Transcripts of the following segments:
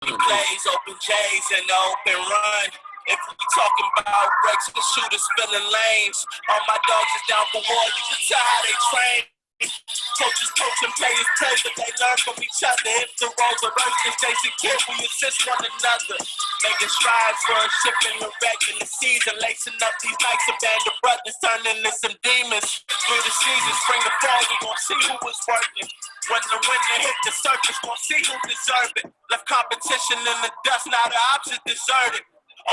Plays, open J's, and the open run. If we talking about breaks and shooters filling lanes, all my dogs is down for war. You can tell how they train. Coaches coaching players play, but they learn from each other. If the roles are urgent, they secure, we assist one another. Making strides for a ship in the wreck in the season, lacing up these nights of band of brothers, turning into some demons. Through the season, spring to fall, we gon' see who was working. When the winter hit the surface, gon' see who deserve it. Left competition in the dust, now the options deserted.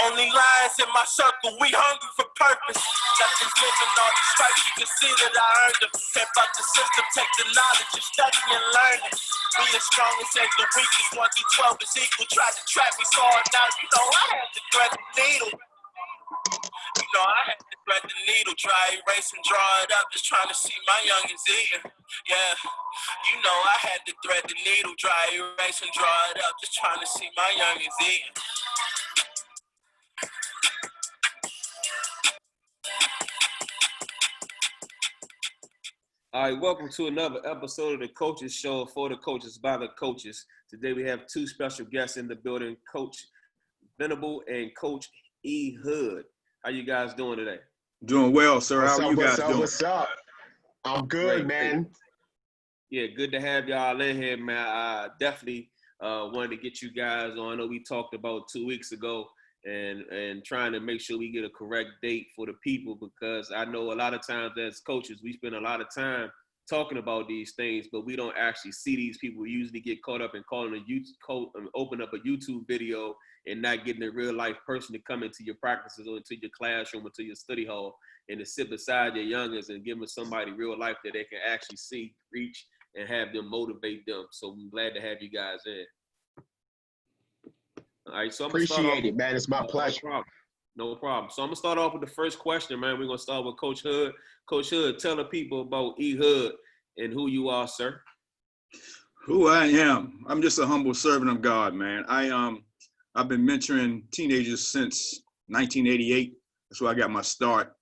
Only lions in my circle, we hungry for purpose. Nothing's given all the stripes, you can see that I earned them. Can't fight the system, take the knowledge of study and learning. We as strong as the weakest, 1 through 12 is equal. Tried to trap me, saw it now, you know I had to thread the needle. You know I had to thread the needle, try erase and draw it up, just trying to see my youngins eating. Yeah, you know I had to thread the needle, try erase and draw it up, just trying to see my youngins eating. All right, welcome to another episode of the Coaches Show for the coaches by the coaches. Today we have two special guests in the building, Coach Venable and Coach E. Hood. How you guys doing today? Doing well, sir. How are you guys doing? What's up? I'm good, man. Yeah, good to have y'all in here, man. I definitely wanted to get you guys on. I know we talked about 2 weeks ago and trying to make sure we get a correct date for the people, because I know a lot of times as coaches, we spend a lot of time talking about these things, but we don't actually see these people. We usually get caught up in calling a YouTube, open up a YouTube video and not getting a real life person to come into your practices or into your classroom or to your study hall and to sit beside your youngers and give them somebody real life that they can actually see, reach, and have them motivate them. So I'm glad to have you guys in. All right, so I'm appreciate it, man. It's my pleasure. No problem. So I'm gonna start off with the first question, man. We're gonna start with Coach Hood. Coach Hood, tell the people about E. Hood and who you are, sir. Who I am. I'm just a humble servant of God, man. I've been mentoring teenagers since 1988. That's where I got my start.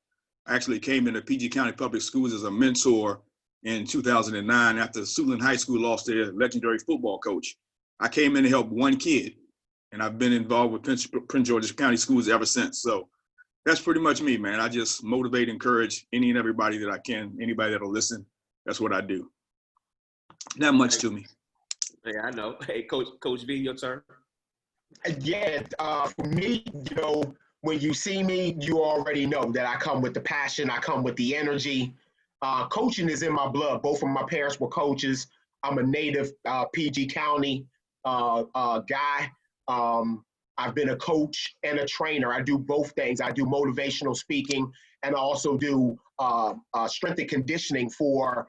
I actually came into PG County Public Schools as a mentor in 2009 after Suitland High School lost their legendary football coach. I came in to help one kid, and I've been involved with Prince George's County Schools ever since. So that's pretty much me, man. I just motivate, encourage any and everybody that I can, anybody that'll listen. That's what I do. Not much to me. Yeah, I know. Hey, Coach V, your turn. Yeah, for me, you know, when you see me, you already know that I come with the passion, I come with the energy. Coaching is in my blood. Both of my parents were coaches. I'm a native PG County guy. I've been a coach and a trainer. I do both things. I do motivational speaking, and I also do strength and conditioning for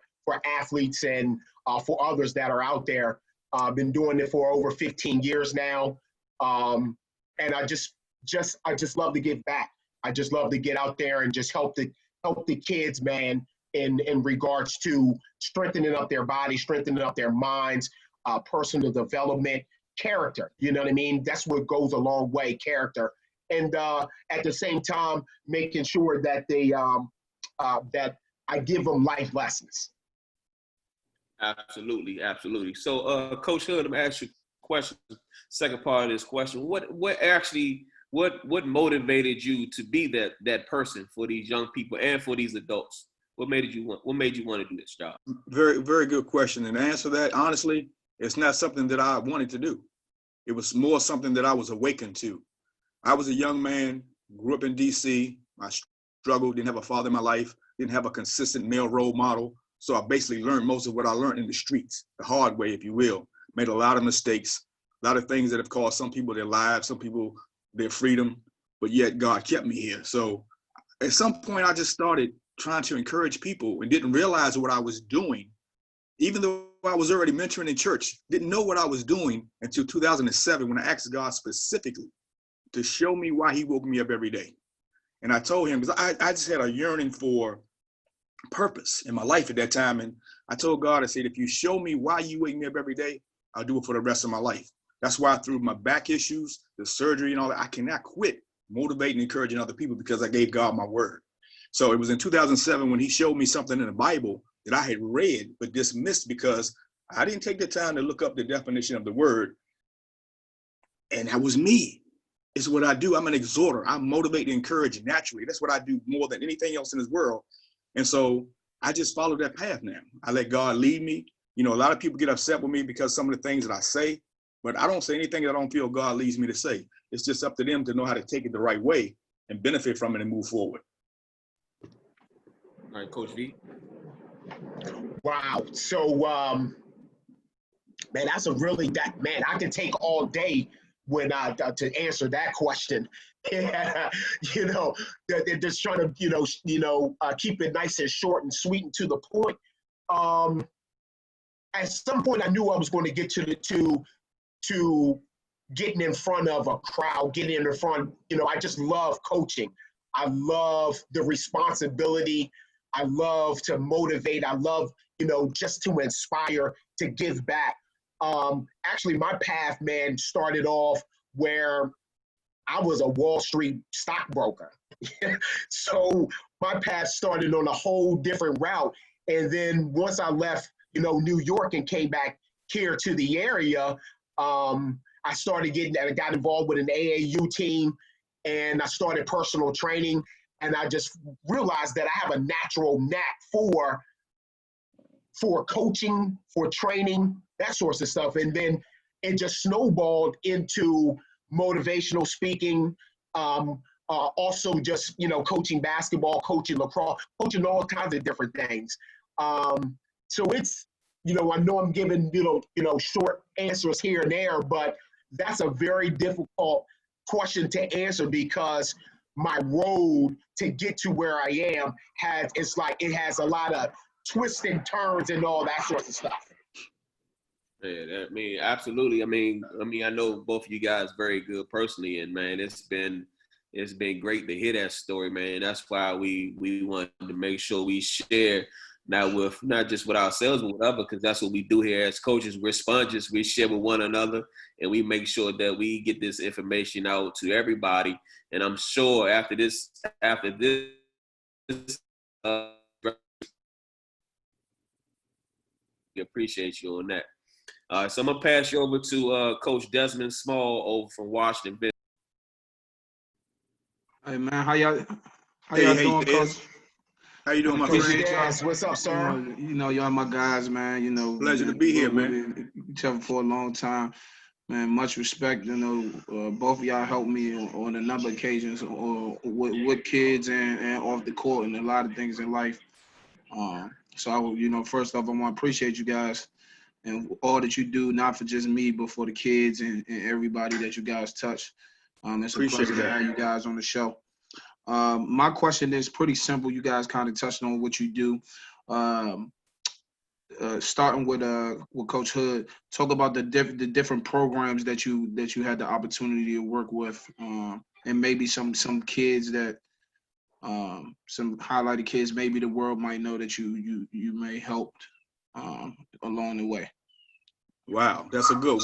athletes and for others that are out there. I've been doing it for over 15 years now. And I just love to give back. I just love to get out there and just help the kids, man, in regards to strengthening up their body, strengthening up their minds, personal development, character. You know what I mean? That's what goes a long way, character. And at the same time, making sure that they that I give them life lessons. Absolutely, absolutely. So, Coach Hood, let me ask you a question. Second part of this question: What motivated you to be that person for these young people and for these adults? What made you want to do this job? Very, very good question. And to answer that, honestly, it's not something that I wanted to do. It was more something that I was awakened to. I was a young man, grew up in DC. I struggled, didn't have a father in my life, didn't have a consistent male role model. So I basically learned most of what I learned in the streets, the hard way, if you will. Made a lot of mistakes, a lot of things that have cost some people their lives, some people their freedom, but yet God kept me here. So at some point I just started trying to encourage people and didn't realize what I was doing. Even though I was already mentoring in church, didn't know what I was doing until 2007 when I asked God specifically to show me why he woke me up every day. And I told him, because I just had a yearning for purpose in my life at that time. And I told God, I said, if you show me why you wake me up every day, I'll do it for the rest of my life. That's why through my back issues, the surgery and all that, I cannot quit motivating and encouraging other people because I gave God my word. So it was in 2007 when he showed me something in the Bible that I had read but dismissed because I didn't take the time to look up the definition of the word. And that was me. It's what I do. I'm an exhorter. I motivate and encourage naturally. That's what I do more than anything else in this world. And so I just follow that path now. I let God lead me. You know, a lot of people get upset with me because some of the things that I say, but I don't say anything that I don't feel God leads me to say. It's just up to them to know how to take it the right way and benefit from it and move forward. All right, Coach V. Wow. So, man, that's a really man. I can take all day when to answer that question. You know, they're just trying to keep it nice and short and sweet and to the point. At some point, I knew I was going to get to getting in front of a crowd, getting in front. I just love coaching. I love the responsibility. I love to motivate. I love, just to inspire, to give back. Actually, my path, man, started off where I was a Wall Street stockbroker. So my path started on a whole different route. And then once I left, New York and came back here to the area, I got involved with an AAU team, and I started personal training. And I just realized that I have a natural knack for coaching, for training, that sorts of stuff. And then it just snowballed into motivational speaking, also just, coaching basketball, coaching lacrosse, coaching all kinds of different things. So it's, I know I'm giving, short answers here and there, but that's a very difficult question to answer because my road to get to where I am it has a lot of twists and turns and all that sorts of stuff. Yeah, I mean, absolutely. I mean, I know both of you guys very good personally, and man, it's been great to hear that story, man. That's why we wanted to make sure we share not just with ourselves, but with others, because that's what we do here as coaches. We're sponges. We share with one another, and we make sure that we get this information out to everybody. And I'm sure after this, we appreciate you on that. So I'm gonna pass you over to Coach Desmond Small over from Washington. Hey man, how y'all doing, Coach? How you doing, my friend? Yes, what's up, sir? Y'all my guys, man. Pleasure to be here, man. Each other for a long time, man. Much respect. Both of y'all helped me on a number of occasions, with kids and off the court, and a lot of things in life. So I will, first off, I want to appreciate you guys and all that you do, not for just me, but for the kids and everybody that you guys touch. It's a pleasure to have you guys on the show. My question is pretty simple. You guys kind of touched on what you do. Starting with Coach Hood, talk about the different programs that you had the opportunity to work with, and maybe some kids that some highlighted kids maybe the world might know that you may helped along the way. Wow, that's a good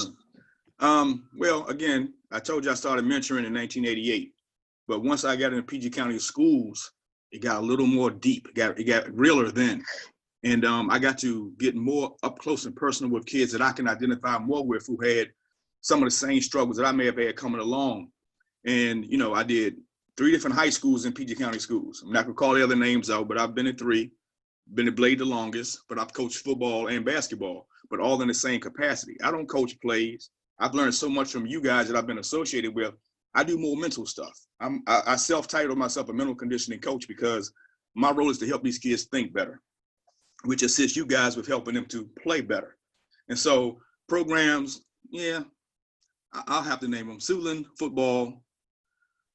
one. Well, again, I told you I started mentoring in 1988, but once I got into PG County schools, it got a little more deep. It got realer then. And I got to get more up close and personal with kids that I can identify more with who had some of the same struggles that I may have had coming along. And, I did 3 different high schools in PG County schools. I'm not gonna call the other names out, but I've been at 3, been at Blade the longest, but I've coached football and basketball, but all in the same capacity. I don't coach plays. I've learned so much from you guys that I've been associated with. I do more mental stuff. I self-titled myself a mental conditioning coach because my role is to help these kids think better, which assists you guys with helping them to play better. And so programs, I'll have to name them: Siouxland football,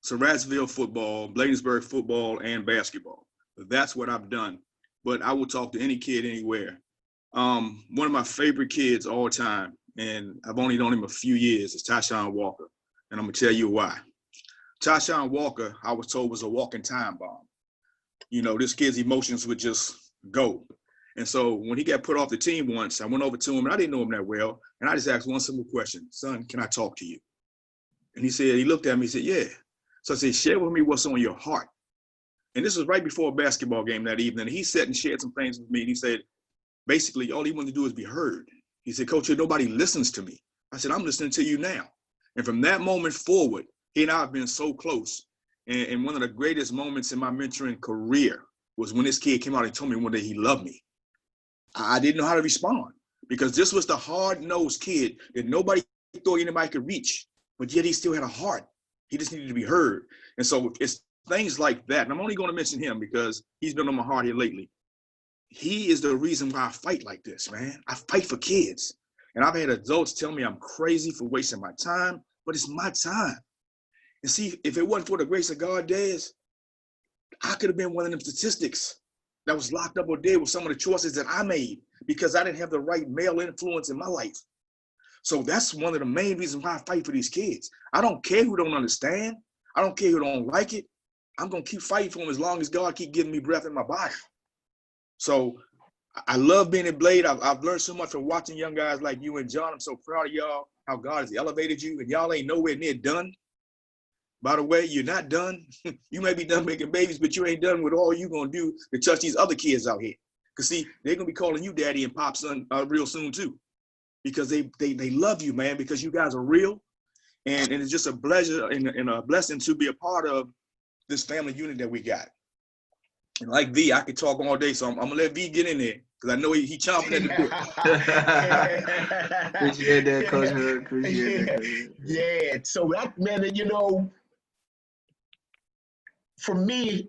Surrattsville football, Bladensburg football, and basketball. That's what I've done. But I will talk to any kid anywhere. One of my favorite kids all time, and I've only known him a few years, is Tyshawn Walker. And I'm gonna tell you why. Tyshawn Walker, I was told, was a walking time bomb. This kid's emotions would just go. And so when he got put off the team once, I went over to him, and I didn't know him that well. And I just asked one simple question: "Son, can I talk to you?" And he looked at me, he said, "Yeah." So I said, "Share with me what's on your heart." And this was right before a basketball game that evening. He sat and shared some things with me. And he said, basically, all he wanted to do is be heard. He said, "Coach, nobody listens to me." I said, "I'm listening to you now." And from that moment forward, he and I have been so close. And one of the greatest moments in my mentoring career was when this kid came out and told me one day he loved me. I didn't know how to respond because this was the hard-nosed kid that nobody thought anybody could reach, but yet he still had a heart. He just needed to be heard. And so it's things like that. And I'm only going to mention him because he's been on my heart here lately. He is the reason why I fight like this, man. I fight for kids. And I've had adults tell me I'm crazy for wasting my time, but it's my time. And see, if it wasn't for the grace of God, Des, I could have been one of them statistics that was locked up or dead with some of the choices that I made because I didn't have the right male influence in my life. So that's one of the main reasons why I fight for these kids. I don't care who don't understand. I don't care who don't like it. I'm going to keep fighting for them as long as God keep giving me breath in my body. So I love being in Blade. I've learned so much from watching young guys like you and John. I'm so proud of y'all, how God has elevated you, and y'all ain't nowhere near done. By the way, you're not done. You may be done making babies, but you ain't done with all you're going to do to touch these other kids out here. Because, see, they're going to be calling you daddy and pop son real soon, too. Because they love you, man, because you guys are real. And it's just a pleasure and a blessing to be a part of this family unit that we got. And like V, I could talk all day, so I'm going to let V get in there because I know he chomping at the bit. Appreciate that, Coach Hood. Appreciate that, Coach Hood. Yeah, so that, man, you know, for me,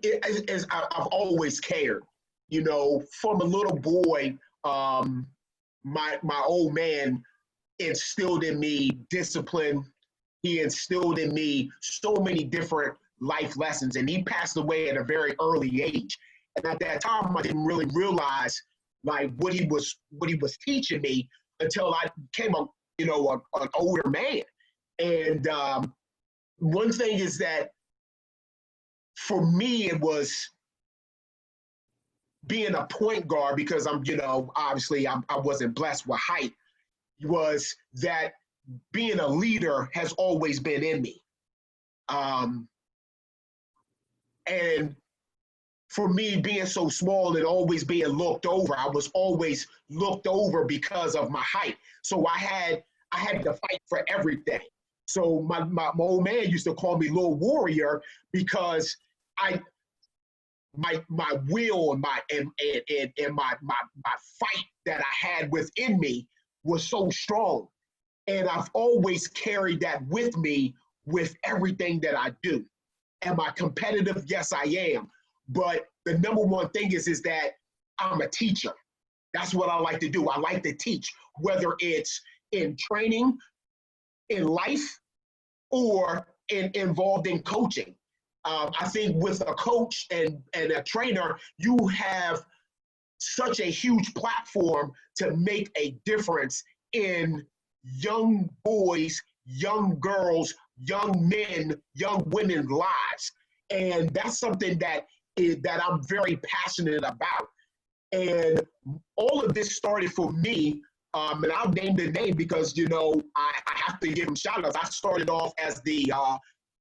I've always cared. You know, from a little boy, my old man instilled in me discipline. He instilled in me so many different life lessons, and he passed away at a very early age. And at that time, I didn't really realize like what he was teaching me until I became an older man. And one thing is that for me, it was being a point guard because obviously I wasn't blessed with height, was that being a leader has always been in me. And for me, being so small and always being looked over, I was always looked over because of my height. So I had to fight for everything. So my old man used to call me Little Warrior because my will and my fight that I had within me was so strong. And I've always carried that with me with everything that I do. Am I competitive? Yes, I am. But the number one thing is that I'm a teacher. That's what I like to do. I like to teach, whether it's in training, in life, or involved in coaching. I think with a coach and a trainer, you have such a huge platform to make a difference in young boys, young girls, young men, young women's lives. And that's something that I'm very passionate about. And all of this started for me, and I'll name the name because, I have to give them shout outs. I started off as the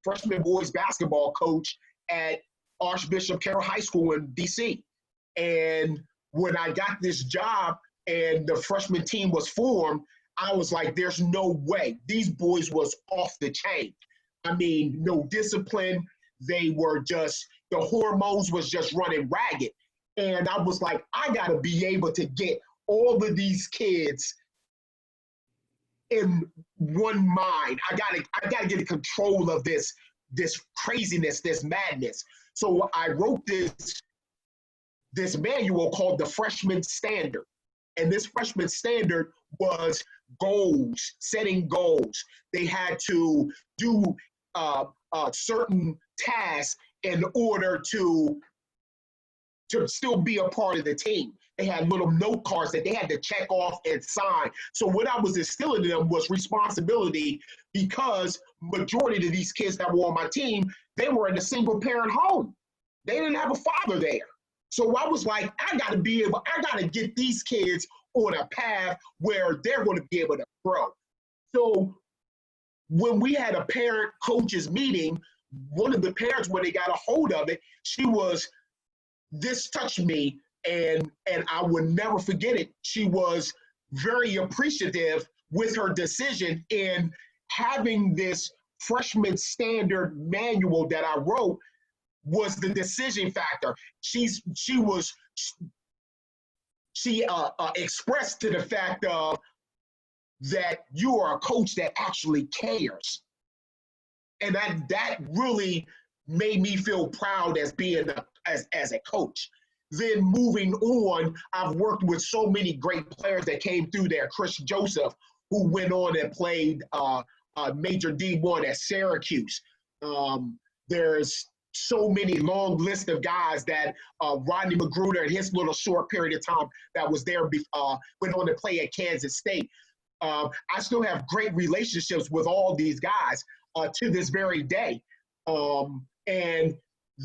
freshman boys basketball coach at Archbishop Carroll High School in DC. And when I got this job and the freshman team was formed, I was like, there's no way. These boys was off the chain. I mean, no discipline. They were just, the hormones was just running ragged. And I was like, I got to be able to get all of these kids in one mind. I gotta get control of this craziness, this madness. So I wrote this manual called the Freshman Standard. And this Freshman Standard was goals, setting goals. They had to do certain tasks in order to still be a part of the team. They had little note cards that they had to check off and sign. So what I was instilling in them was responsibility, because majority of these kids that were on my team, they were in a single parent home. They didn't have a father there. So I was like, I got to get these kids on a path where they're going to be able to grow. So when we had a parent coaches meeting, one of the parents, when they got a hold of it, this touched me, and I would never forget it. She was very appreciative with her decision in having this freshman standard manual that I wrote was the decision factor. She expressed to the fact of that you are a coach that actually cares. And that really made me feel proud as being as a coach. Then moving on, I've worked with so many great players that came through there. Chris Joseph, who went on and played Major D1 at Syracuse. There's so many long list of guys that Rodney Magruder in his little short period of time that was there went on to play at Kansas State. I still have great relationships with all these guys to this very day. And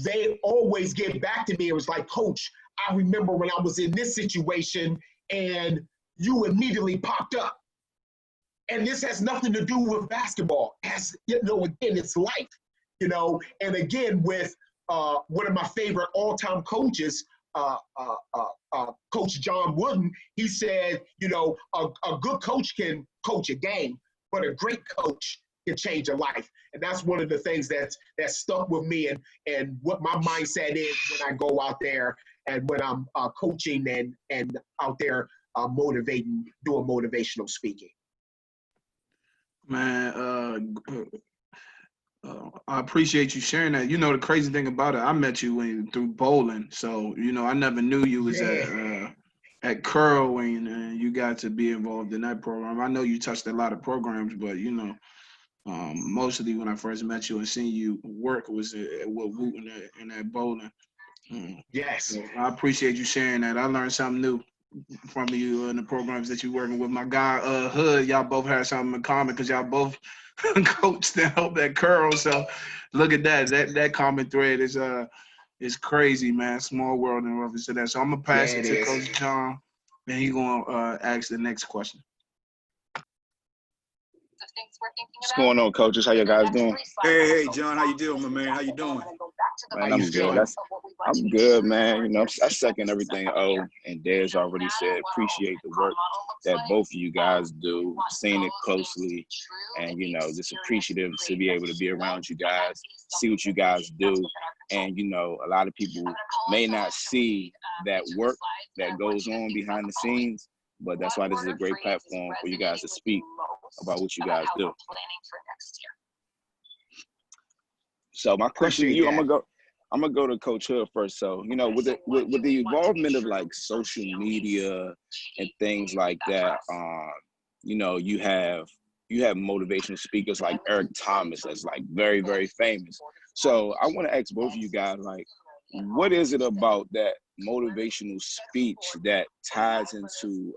they always get back to me. It was like, Coach, I remember when I was in this situation and you immediately popped up. And this has nothing to do with basketball. As you know, again, it's life, you know. And again, with one of my favorite all-time coaches, Coach John Wooden, he said, you know, a good coach can coach a game, but a great coach can change a life. And that's one of the things that's stuck with me and what my mindset is when I go out there and when I'm coaching and out there motivating, doing motivational speaking. Man, I appreciate you sharing that. You know, the crazy thing about it, I met you through bowling. So, you know, I never knew you was at Curl and you got to be involved in that program. I know you touched a lot of programs, but, you know, mostly when I first met you and seen you work was at Woot in that bowling. Yes. So I appreciate you sharing that. I learned something new from you in the programs that you're working with. My guy, Hood, y'all both had something in common because y'all both coached and helped at Curl. So look at that. That common thread is crazy, man. Small world in reference to that. So I'm going to pass it to Coach John, and he's going to ask the next question. What's going on, coaches? How you guys doing? Hey, John, how you doing, my man? How you doing? Man, I'm good. I'm good, man. You know, I second everything O and Dez already said. Appreciate the work that both of you guys do, seeing it closely, and, you know, just appreciative to be able to be around you guys, see what you guys do. And, you know, a lot of people may not see that work that goes on behind the scenes, but that's why this is a great platform for you guys to speak about what you guys do. So my question to you, I'm gonna go to Coach Hood first. So, you know, with the involvement of like social media and things like that, you know, you have motivational speakers like Eric Thomas that's like very, very famous. So I want to ask both of you guys, like, what is it about that motivational speech that ties into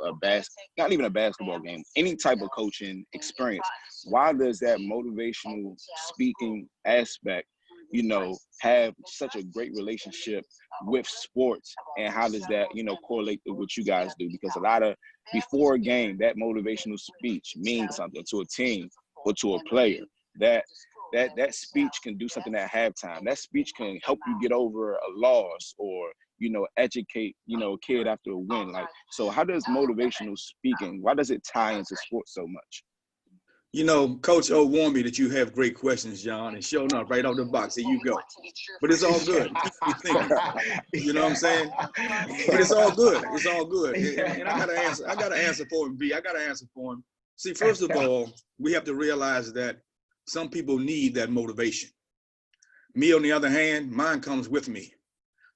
not even a basketball game, any type of coaching experience? Why does that motivational speaking aspect, you know, have such a great relationship with sports, and how does that, you know, correlate to what you guys do? Because a lot of before a game, that motivational speech means something to a team or to a player. That speech can do something at halftime. That speech can help you get over a loss or, you know, educate, you know, a kid after a win. Like, so how does motivational speaking, why does it tie into sports so much? You know, Coach O warned me that you have great questions, John, and sure enough, right out the box, here you go. But it's all good. You thinking, you know what I'm saying? But it's all good. It's all good. And I gotta answer for him, B. I gotta answer for him. See, first of all, we have to realize that some people need that motivation. Me, on the other hand, mine comes with me.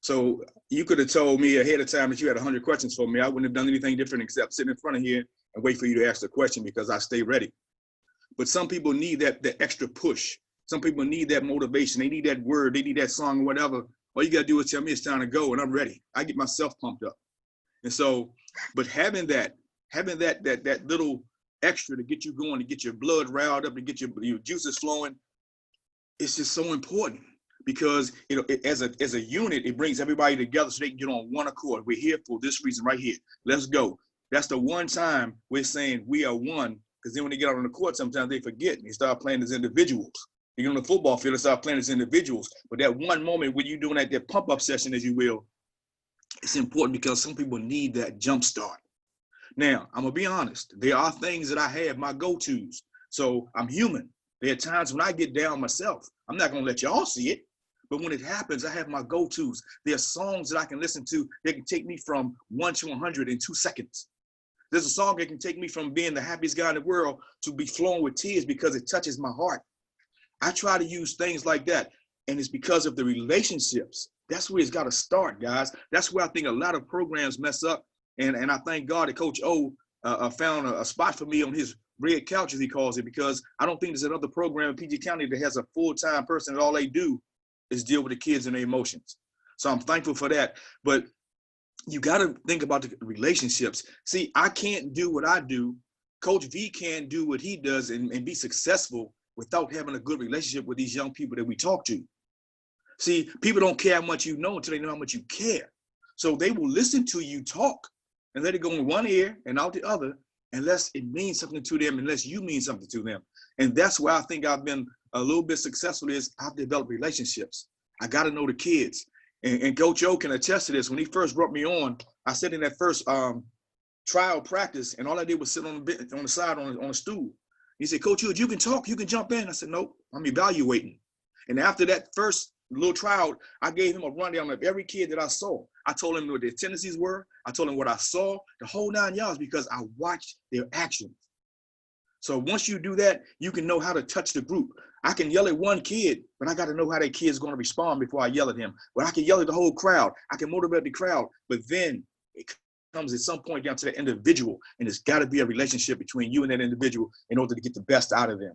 So you could have told me ahead of time that you had 100 questions for me. I wouldn't have done anything different except sit in front of here and wait for you to ask the question because I stay ready. But some people need that extra push. Some people need that motivation. They need that word. They need that song or whatever. All you got to do is tell me it's time to go and I'm ready. I get myself pumped up. And so, but having that little extra to get you going, to get your blood riled up, to get your juices flowing, it's just so important because, you know, as a unit, it brings everybody together so they can get on one accord. We're here for this reason right here. Let's go. That's the one time we're saying we are one, because then when they get out on the court, sometimes they forget and they start playing as individuals. You get on the football field, they start playing as individuals. But that one moment when you're doing that pump-up session, as you will, it's important because some people need that jump start. Now, I'm going to be honest. There are things that I have, my go-tos. So I'm human. There are times when I get down myself. I'm not going to let y'all see it. But when it happens, I have my go-tos. There are songs that I can listen to that can take me from 1 to 100 in 2 seconds. There's a song that can take me from being the happiest guy in the world to be flowing with tears because it touches my heart. I try to use things like that. And it's because of the relationships. That's where it's got to start, guys. That's where I think a lot of programs mess up. And I thank God that Coach O found a spot for me on his red couch, as he calls it, because I don't think there's another program in PG County that has a full-time person that all they do is deal with the kids and their emotions. So I'm thankful for that. But you got to think about the relationships. See, I can't do what I do. Coach V can't do what he does and be successful without having a good relationship with these young people that we talk to. See, people don't care how much you know until they know how much you care. So they will listen to you talk and let it go in one ear and out the other, unless it means something to them, unless you mean something to them. And that's where I think I've been a little bit successful is I've developed relationships. I got to know the kids. And Coach O can attest to this. When he first brought me on, I sat in that first trial practice, and all I did was sit on the side on a stool. He said, Coach Hood, you can talk, you can jump in. I said, nope, I'm evaluating. And after that first little trial, I gave him a rundown of every kid that I saw. I told him what their tendencies were. I told him what I saw, the whole 9 yards, because I watched their actions. So once you do that, you can know how to touch the group. I can yell at one kid, but I got to know how that kid's going to respond before I yell at him. But I can yell at the whole crowd. I can motivate the crowd. But then it comes at some point down to the individual, and it's got to be a relationship between you and that individual in order to get the best out of them.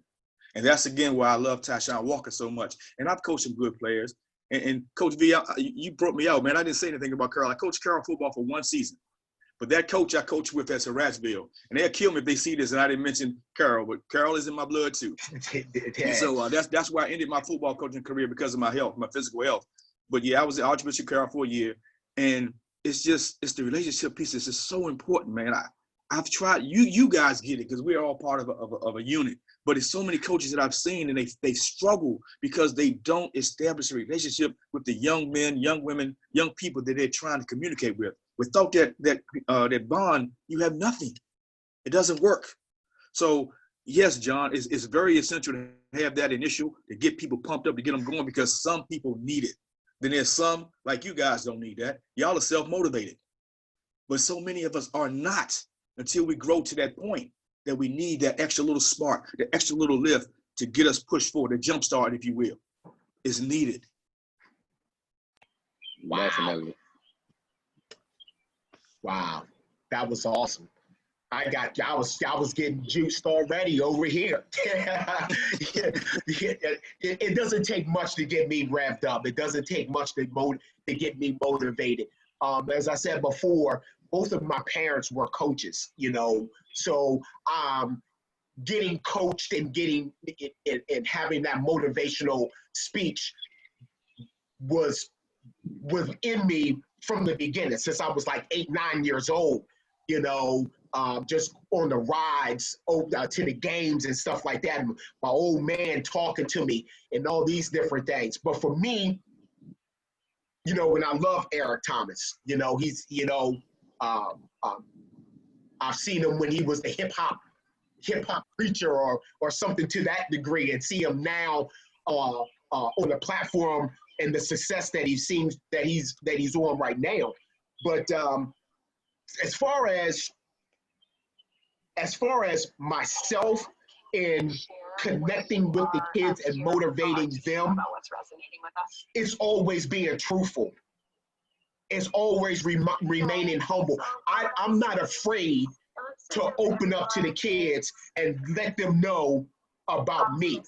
And that's, again, why I love Tyshawn Walker so much. And I've coached some good players. And Coach V, you brought me out, man. I didn't say anything about Carroll. I coached Carroll football for 1 season. But that coach I coached with at Sarratsville, and they'll kill me if they see this and I didn't mention Carroll, but Carroll is in my blood too. So that's why I ended my football coaching career, because of my health, my physical health. But yeah, I was at Archbishop Carroll for a year, and it's the relationship piece. It's just so important, man. I've tried, you guys get it because we're all part of a unit, but it's so many coaches that I've seen, and they struggle because they don't establish a relationship with the young men, young women, young people that they're trying to communicate with. Without that bond, you have nothing. It doesn't work. So yes, John, it's very essential to have that initial to get people pumped up, to get them going, because some people need it. Then there's some, like you guys, don't need that. Y'all are self-motivated. But so many of us are not, until we grow to that point that we need that extra little spark, the extra little lift to get us pushed forward, the jump start, if you will, is needed. Wow. Definitely. Wow, that was awesome. I was getting juiced already over here. It doesn't take much to get me revved up. It doesn't take much to get me motivated. As I said before, both of my parents were coaches, so getting coached and getting and having that motivational speech was within me from the beginning, since I was like 8, 9 years old, just on the rides to the games and stuff like that. And my old man talking to me and all these different things. But for me, and I love Eric Thomas, he's, I've seen him when he was the hip hop preacher or something to that degree, and see him now on the platform and the success that he seems that he's on right now. But as far as myself in connecting with the kids and motivating them, it's always being truthful. It's always remaining humble. I'm not afraid to open up to the kids and let them know about me.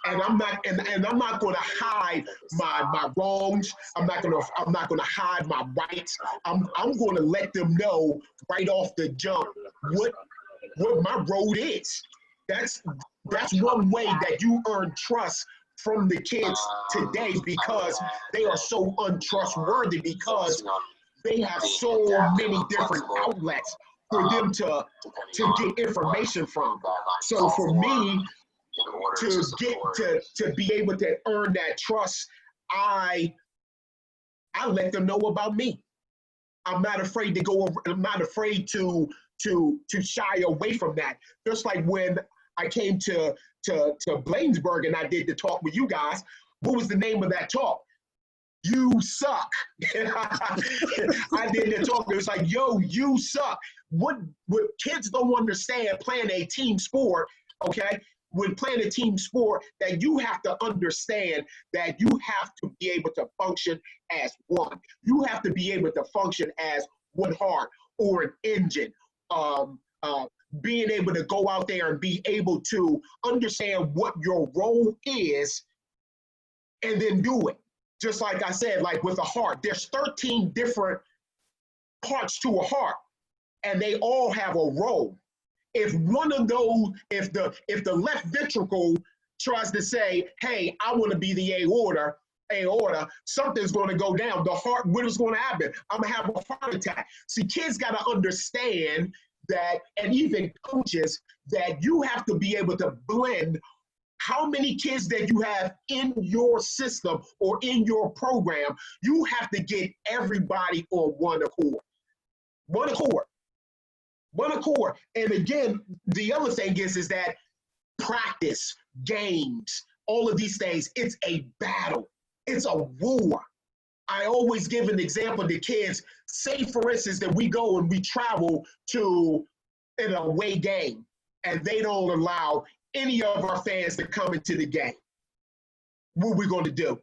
And I'm not going to hide my wrongs. I'm not going to hide my rights. I'm going to let them know right off the jump what my road is. That's one way that you earn trust from the kids today, because they are so untrustworthy, because they have so many different outlets for them to get information from. So for me, to be able to earn that trust, I let them know about me. I'm not afraid to go. I'm not afraid to shy away from that. Just like when I came to Bladensburg and I did the talk with you guys. What was the name of that talk? You suck. I did the talk. It was like, yo, you suck. What kids don't understand playing a team sport, okay? When playing a team sport, that you have to understand that you have to be able to function as one. You have to be able to function as one heart or an engine. Being able to go out there and be able to understand what your role is and then do it. Just like I said, like with a heart, there's 13 different parts to a heart, and they all have a role. If one of those, if the left ventricle tries to say, hey, I want to be the aorta, something's going to go down. The heart, what is going to happen? I'm going to have a heart attack. See, kids got to understand that, and even coaches, that you have to be able to blend how many kids that you have in your system or in your program. You have to get everybody on one accord. One accord. One accord. And again, the other thing is that practice, games, all of these things, it's a battle. It's a war. I always give an example to kids. Say, for instance, that we go and we travel to an away game, and they don't allow any of our fans to come into the game. What are we going to do?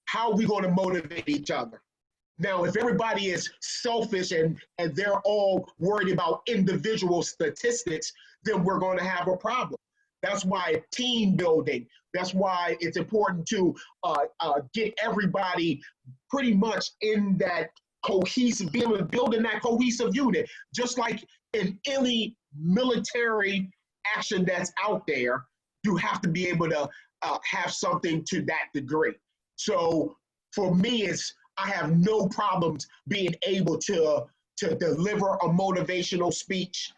How are we going to motivate each other? Now, if everybody is selfish and they're all worried about individual statistics, then we're going to have a problem. That's why team building, that's why it's important to get everybody pretty much in that cohesive, building that cohesive unit. Just like in any military action that's out there, you have to be able to have something to that degree. So for me, I have no problems being able to deliver a motivational speech.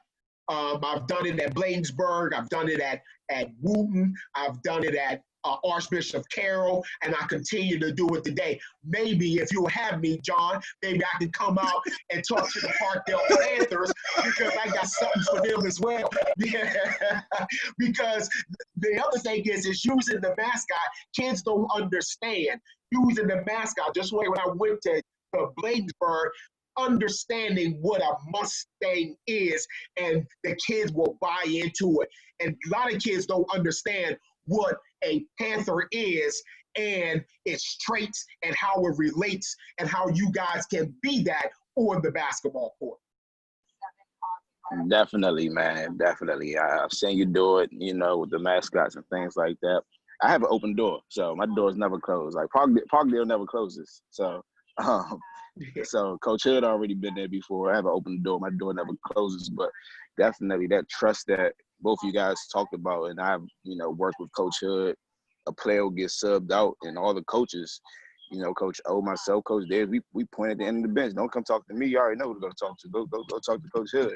I've done it at Bladensburg. I've done it at Wooten. I've done it at Archbishop Carroll, and I continue to do it today. Maybe if you'll have me, John, maybe I can come out and talk to the Parkdale Panthers, because I got something for them as well. Yeah. Because the other thing is using the mascot. Kids don't understand using the mascot. Just like when I went to Bladensburg, understanding what a Mustang is, and the kids will buy into it. And a lot of kids don't understand what a Panther is and its traits and how it relates and how you guys can be that on the basketball court. Definitely, man. Definitely. I've seen you do it, with the mascots and things like that. I have an open door, so my door's never closed. Like Parkdale never closes. So Coach Hood already been there before. I have an open door. My door never closes. But definitely that trust that both of you guys talked about, and I've, worked with Coach Hood. A player will get subbed out, and all the coaches, Coach O, myself, Coach Dave, we point at the end of the bench. Don't come talk to me. You already know who to go talk to. Go talk to Coach Hood.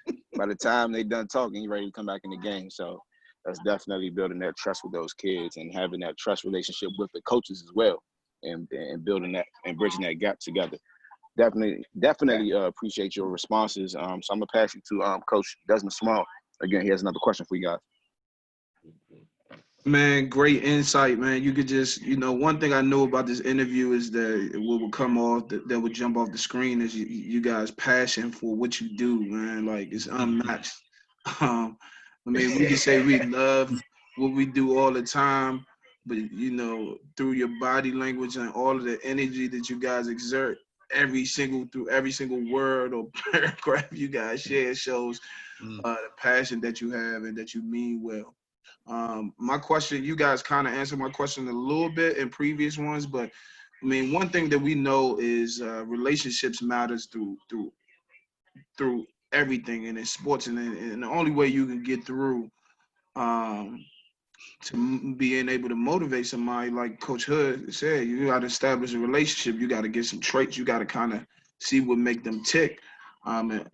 And by the time they done talking, you're ready to come back in the game. So that's definitely building that trust with those kids and having that trust relationship with the coaches as well, and building that and bridging that gap together. Definitely appreciate your responses. So I'm gonna pass it to Coach Desmond Small. Again, he has another question for you guys. Man, great insight, man. You could just, one thing I know about this interview is that what will come off, that would jump off the screen is you guys' passion for what you do, man. Like, it's unmatched. We can say we love what we do all the time, but, through your body language and all of the energy that you guys exert, through every single word or paragraph you guys share shows the passion that you have and that you mean well. My question, you guys kind of answered my question a little bit in previous ones, but one thing that we know is relationships matters through everything, and in sports, and the only way you can get through to being able to motivate somebody, like Coach Hood said, you got to establish a relationship. You got to get some traits. You got to kind of see what make them tick,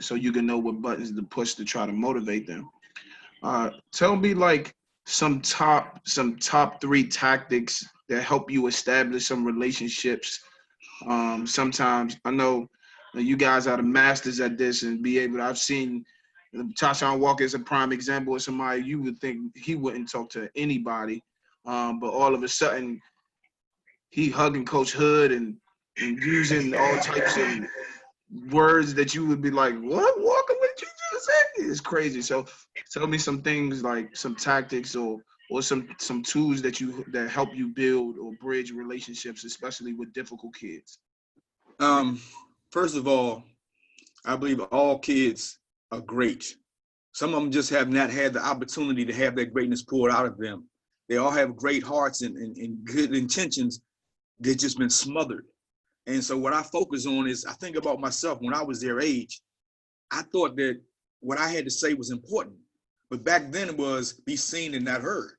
so you can know what buttons to push to try to motivate them. Tell me, like, some top 3 tactics that help you establish some relationships. Sometimes I know you guys are the masters at this, and I've seen Tashawn Walker is a prime example of somebody you would think he wouldn't talk to anybody, but all of a sudden he hugging Coach Hood and using all types of words that you would be like, what, Walker, what did you just say? It's crazy. So tell me some things, like some tactics or some tools that help you build or bridge relationships, especially with difficult kids. First of all, I believe all kids are great. Some of them just have not had the opportunity to have that greatness poured out of them. They all have great hearts and good intentions. They've just been smothered. And so what I focus on is, I think about myself when I was their age. I thought that what I had to say was important. But back then it was be seen and not heard.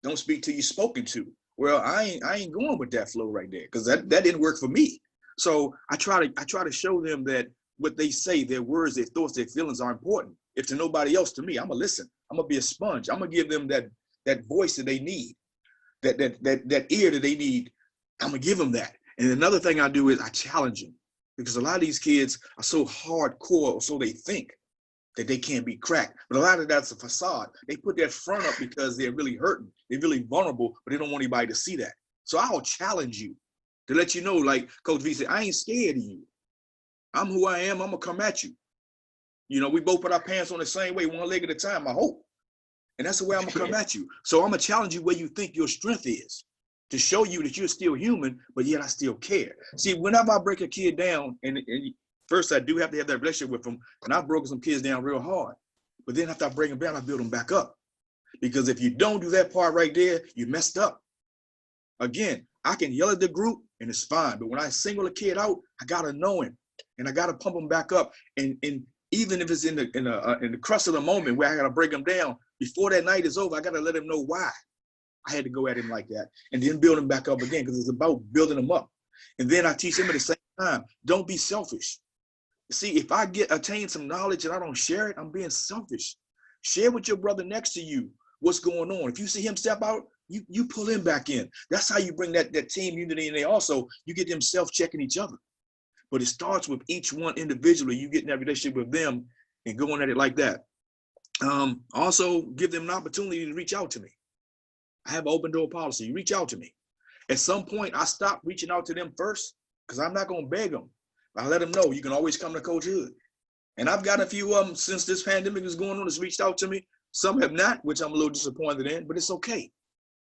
Don't speak till you're spoken to. Well, I ain't going with that flow right there, because that didn't work for me. So I try to show them that what they say, their words, their thoughts, their feelings are important. If to nobody else, to me, I'm gonna listen. I'm gonna be a sponge. I'm gonna give them that voice that they need, that ear that they need. I'm gonna give them that. And another thing I do is I challenge them, because a lot of these kids are so hardcore, or so they think, that they can't be cracked. But a lot of that's a facade. They put that front up because they're really hurting. They're really vulnerable, but they don't want anybody to see that. So I'll challenge you to let you know, like Coach V said, I ain't scared of you. I'm who I am. I'm gonna come at you. You know, we both put our pants on the same way, one leg at a time, I hope. And that's the way I'm gonna come at you. So I'm gonna challenge you where you think your strength is, to show you that you're still human, but yet I still care. See, whenever I break a kid down, and first I do have to have that relationship with them, and I've broken some kids down real hard. But then after I break them down, I build them back up. Because if you don't do that part right there, you messed up. Again, I can yell at the group and it's fine. But when I single a kid out, I gotta know him, and I gotta pump him back up. And even if it's in the crux of the moment where I gotta break him down, before that night is over, I gotta let him know why I had to go at him like that, and then build him back up again, because it's about building them up. And then I teach them at the same time, don't be selfish. See, if I attain some knowledge and I don't share it, I'm being selfish. Share with your brother next to you what's going on. If you see him step out, you pull him back in. That's how you bring that team unity in there. Also, you get them self-checking each other. But it starts with each one individually. You get in that relationship with them and going at it like that. Also, give them an opportunity to reach out to me. I have an open door policy. You reach out to me. At some point, I stop reaching out to them first, because I'm not going to beg them. I let them know you can always come to Coach Hood. And I've got a few of them since this pandemic is going on that's reached out to me. Some have not, which I'm a little disappointed in, but it's okay.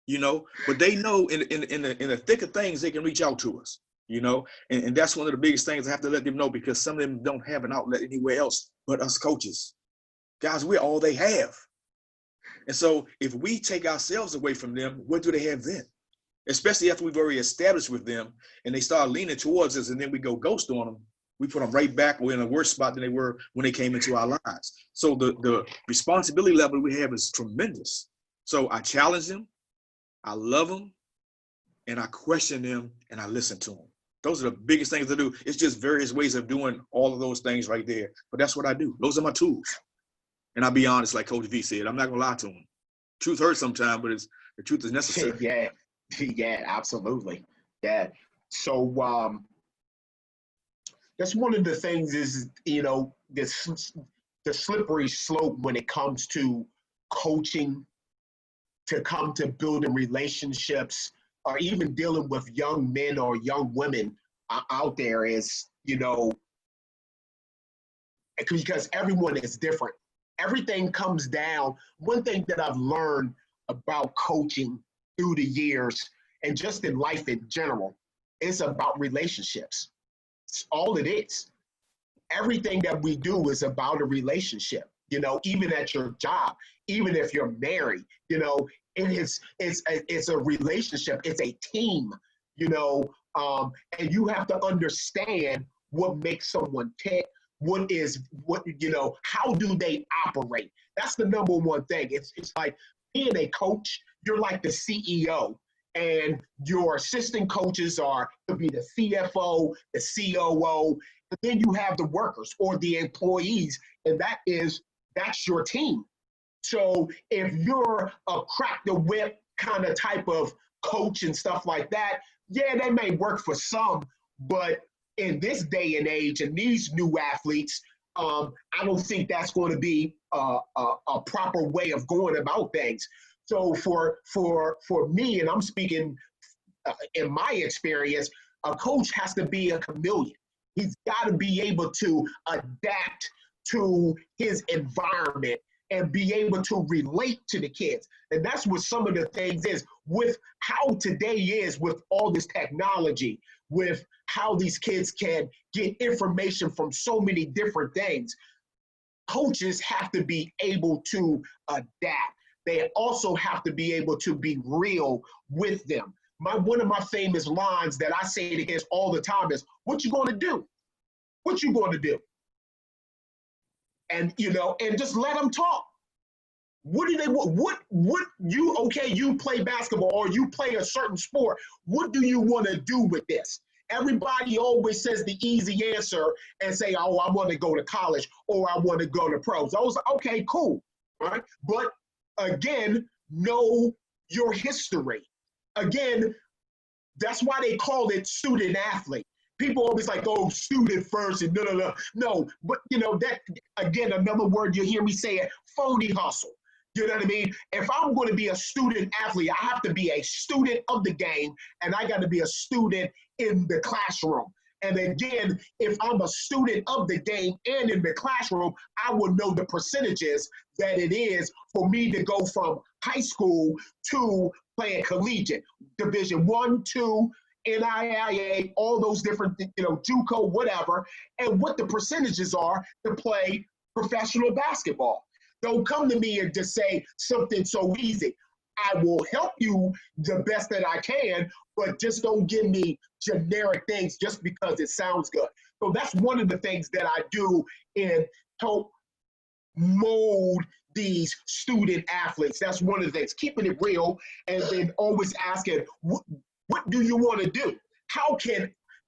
You know, but they know in the thick of things, they can reach out to us, you know, and that's one of the biggest things I have to let them know, because some of them don't have an outlet anywhere else but us coaches. Guys, we're all they have. And so if we take ourselves away from them, what do they have then? Especially after we've already established with them and they start leaning towards us, and then we go ghost on them, we put them right back. We're in a worse spot than they were when they came into our lives. So the responsibility level we have is tremendous. So I challenge them, I love them, and I question them, and I listen to them. Those are the biggest things to do. It's just various ways of doing all of those things right there. But that's what I do. Those are my tools. And I'll be honest, like Coach V said, I'm not gonna lie to them. Truth hurts sometimes, but the truth is necessary. Yeah, absolutely. Yeah. So that's one of the things is, you know, the slippery slope when it comes to coaching, to come to building relationships, or even dealing with young men or young women out there is, you know, because everyone is different. Everything comes down. One thing that I've learned about coaching through the years, and just in life in general, is about relationships. It's all it is. Everything that we do is about a relationship, you know, even at your job, even if you're married, you know, it's a relationship, it's a team, you know, and you have to understand what makes someone tick, you know, how do they operate? That's the number one thing. It's like being a coach, you're like the CEO, and your assistant coaches could be the CFO, the COO, and then you have the workers or the employees, and that's your team. So if you're a crack the whip kind of type of coach and stuff like that, yeah, that may work for some, but in this day and age and these new athletes, I don't think that's going to be a proper way of going about things. So for me, and I'm speaking in my experience, a coach has to be a chameleon. He's got to be able to adapt to his environment and be able to relate to the kids. And that's what some of the things is with how today is with all this technology, with how these kids can get information from so many different things. Coaches have to be able to adapt. They also have to be able to be real with them. One of my famous lines that I say to kids all the time is, what you going to do? What you going to do? And, and just let them talk. What do they want? You play basketball or you play a certain sport. What do you want to do with this? Everybody always says the easy answer and say, oh, I want to go to college or I want to go to pros. I was like, okay, cool. All right. But again, know your history. Again, that's why they call it student athlete. People always like, oh, student first and no. No, but that, again, another word you hear me say it, phony hustle. You know what I mean? If I'm going to be a student athlete, I have to be a student of the game, and I got to be a student in the classroom. And again, if I'm a student of the game and in the classroom, I will know the percentages that it is for me to go from high school to playing collegiate, Division I, II, NIIA, all those different, JUCO, whatever, and what the percentages are to play professional basketball. Don't come to me and just say something so easy. I will help you the best that I can, but just don't give me generic things just because it sounds good. So that's one of the things that I do in help mold these student athletes. That's one of the things, keeping it real and then always asking, what do you want to do? How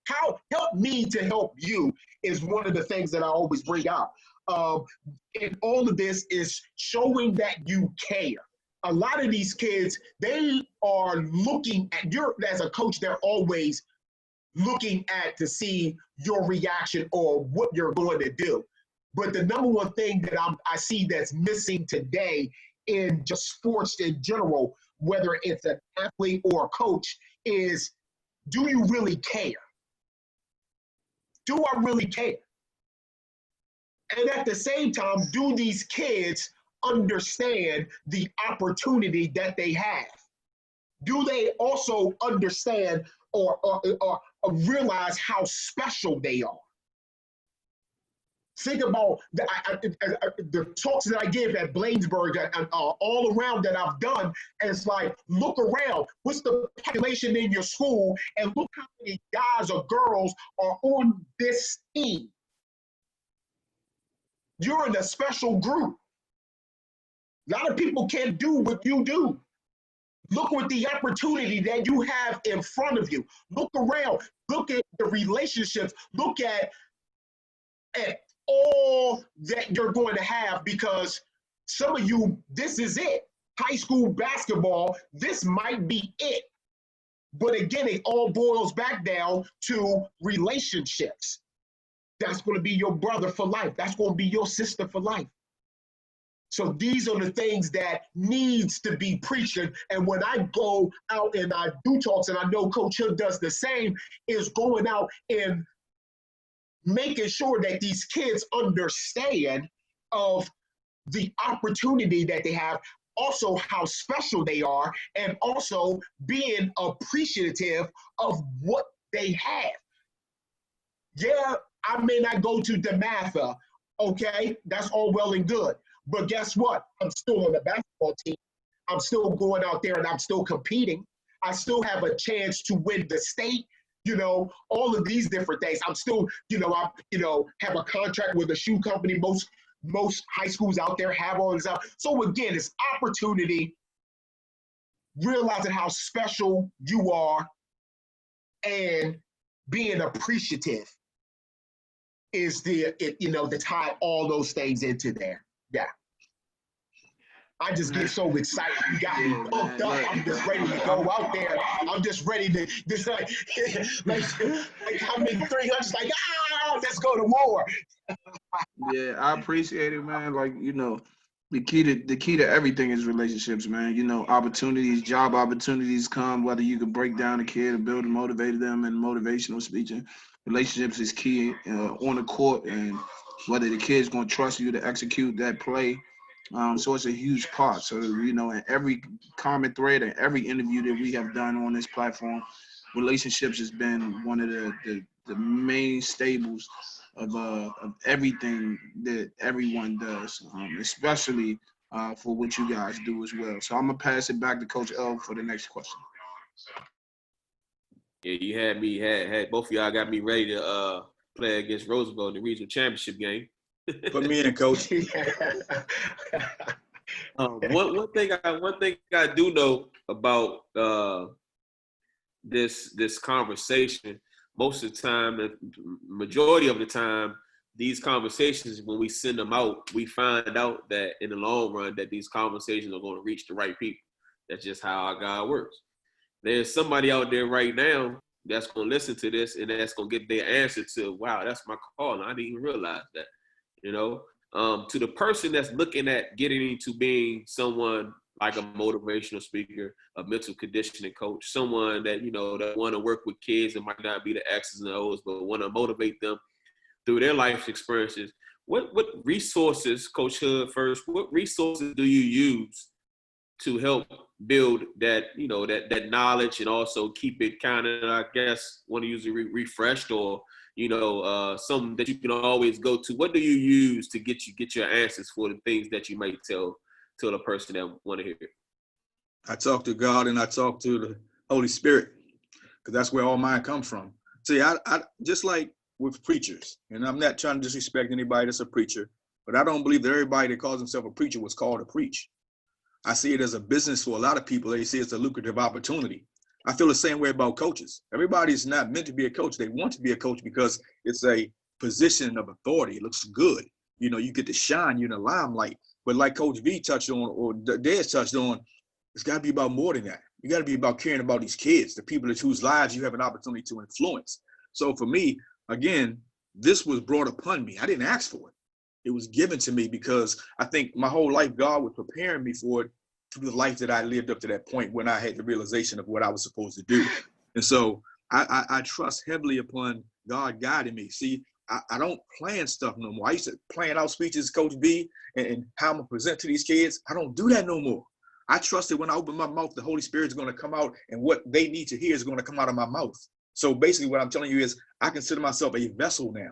help me to help you is one of the things that I always bring out. And all of this is showing that you care. A lot of these kids, they are looking at as a coach, they're always looking at to see your reaction or what you're going to do. But the number one thing that I see that's missing today in just sports in general, whether it's an athlete or a coach, is, do you really care? Do I really care? And at the same time, do these kids understand the opportunity that they have? Do they also understand or realize how special they are? Think about the talks that I give at Bladensburg and all around that I've done. And it's like, look around. What's the population in your school? And look how many guys or girls are on this team. You're in a special group. A lot of people can't do what you do. Look at the opportunity that you have in front of you. Look around. Look at the relationships. Look at all that you're going to have, because some of you, this is it. High school basketball, this might be it. But again, it all boils back down to relationships. That's going to be your brother for life. That's going to be your sister for life. So these are the things that needs to be preached. And when I go out and I do talks, and I know Coach Hill does the same, is going out and making sure that these kids understand of the opportunity that they have, also how special they are, and also being appreciative of what they have. Yeah, I may not go to DeMatha, okay? That's all well and good. But guess what? I'm still on the basketball team. I'm still going out there and I'm still competing. I still have a chance to win the state, all of these different things. I'm still, I have a contract with a shoe company. Most high schools out there have all this out. So again, it's opportunity, realizing how special you are, and being appreciative is to tie all those things into there. Yeah. I just get so excited. You got me pumped up. I'm just ready to go out there. I'm just ready to just like how many 300s, like, let's go to war. Yeah, I appreciate it, man. Like, the key to everything is relationships, man. Opportunities, job opportunities come, whether you can break down a kid or build and motivate them in motivational speaking. Relationships is key on the court, and whether the kid's gonna trust you to execute that play. So it's a huge part. So, in every common thread and every interview that we have done on this platform, relationships has been one of the main staples of everything that everyone does, especially for what you guys do as well. So I'm gonna pass it back to Coach L for the next question. Yeah, you had me had both of y'all got me ready to play against Roosevelt in the regional championship game. Put me in, Coach. One thing I do know about this conversation, most of the time, the majority of the time, these conversations, when we send them out, we find out that in the long run that these conversations are going to reach the right people. That's just how our God works. There's somebody out there right now that's going to listen to this and that's going to get their answer to, wow, that's my call. I didn't even realize that, to the person that's looking at getting into being someone like a motivational speaker, a mental conditioning coach, someone that, that want to work with kids and might not be the X's and O's, but want to motivate them through their life experiences. What resources, Coach Hood, first, what resources do you use to help build that, that knowledge and also keep it kind of, I guess, want to use it refreshed or, something that you can always go to? What do you use to get your answers for the things that you might tell the person that want to hear it? I talk to God and I talk to the Holy Spirit, because that's where all mine comes from. See, I just like with preachers, and I'm not trying to disrespect anybody that's a preacher, but I don't believe that everybody that calls himself a preacher was called to preach. I see it as a business for a lot of people. They see it's a lucrative opportunity. I feel the same way about coaches. Everybody's not meant to be a coach. They want to be a coach because it's a position of authority. It looks good. You get to shine, you're in the limelight. But like Coach V touched on, or Des touched on, it's got to be about more than that. You got to be about caring about these kids, the people whose lives you have an opportunity to influence. So for me, again, this was brought upon me. I didn't ask for it. It was given to me because I think my whole life, God was preparing me for it through the life that I lived up to that point when I had the realization of what I was supposed to do. And so I trust heavily upon God guiding me. See, I don't plan stuff no more. I used to plan out speeches, Coach B, and how I'm going to present to these kids. I don't do that no more. I trust that when I open my mouth, the Holy Spirit is going to come out, and what they need to hear is going to come out of my mouth. So basically what I'm telling you is I consider myself a vessel now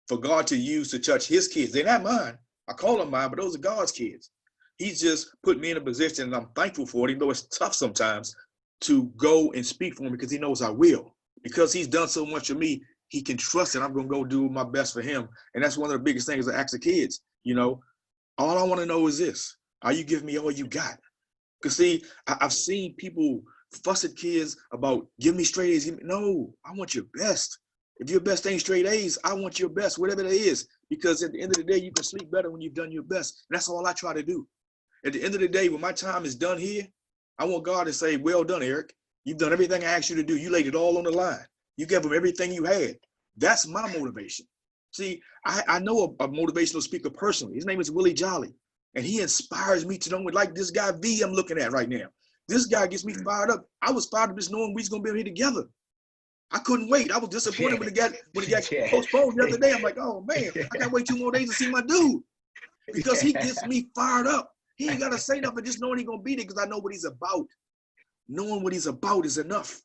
for God to use to touch his kids. They're not mine. I call them mine, but those are God's kids. He's just put me in a position, and I'm thankful for it, even though it's tough sometimes, to go and speak for him because he knows I will. Because he's done so much for me, he can trust that I'm going to go do my best for him. And that's one of the biggest things I ask the kids. All I want to know is this: are you giving me all you got? Because see, I've seen people fuss at kids about give me straight A's. No, I want your best. If your best ain't straight A's, I want your best, whatever that is. Because at the end of the day, you can sleep better when you've done your best. And that's all I try to do. At the end of the day, when my time is done here, I want God to say, well done, Eric. You've done everything I asked you to do. You laid it all on the line. You gave him everything you had. That's my motivation. See, I know a motivational speaker personally. His name is Willie Jolly. And he inspires me to know, like this guy V I'm looking at right now. This guy gets me fired up. I was fired up just knowing we was going to be here together. I couldn't wait. I was disappointed when it got postponed the other day. I'm like, oh, man, I got to wait 2 more days to see my dude. Because he gets me fired up. He ain't got to say nothing, just knowing he's going to be there because I know what he's about. Knowing what he's about is enough.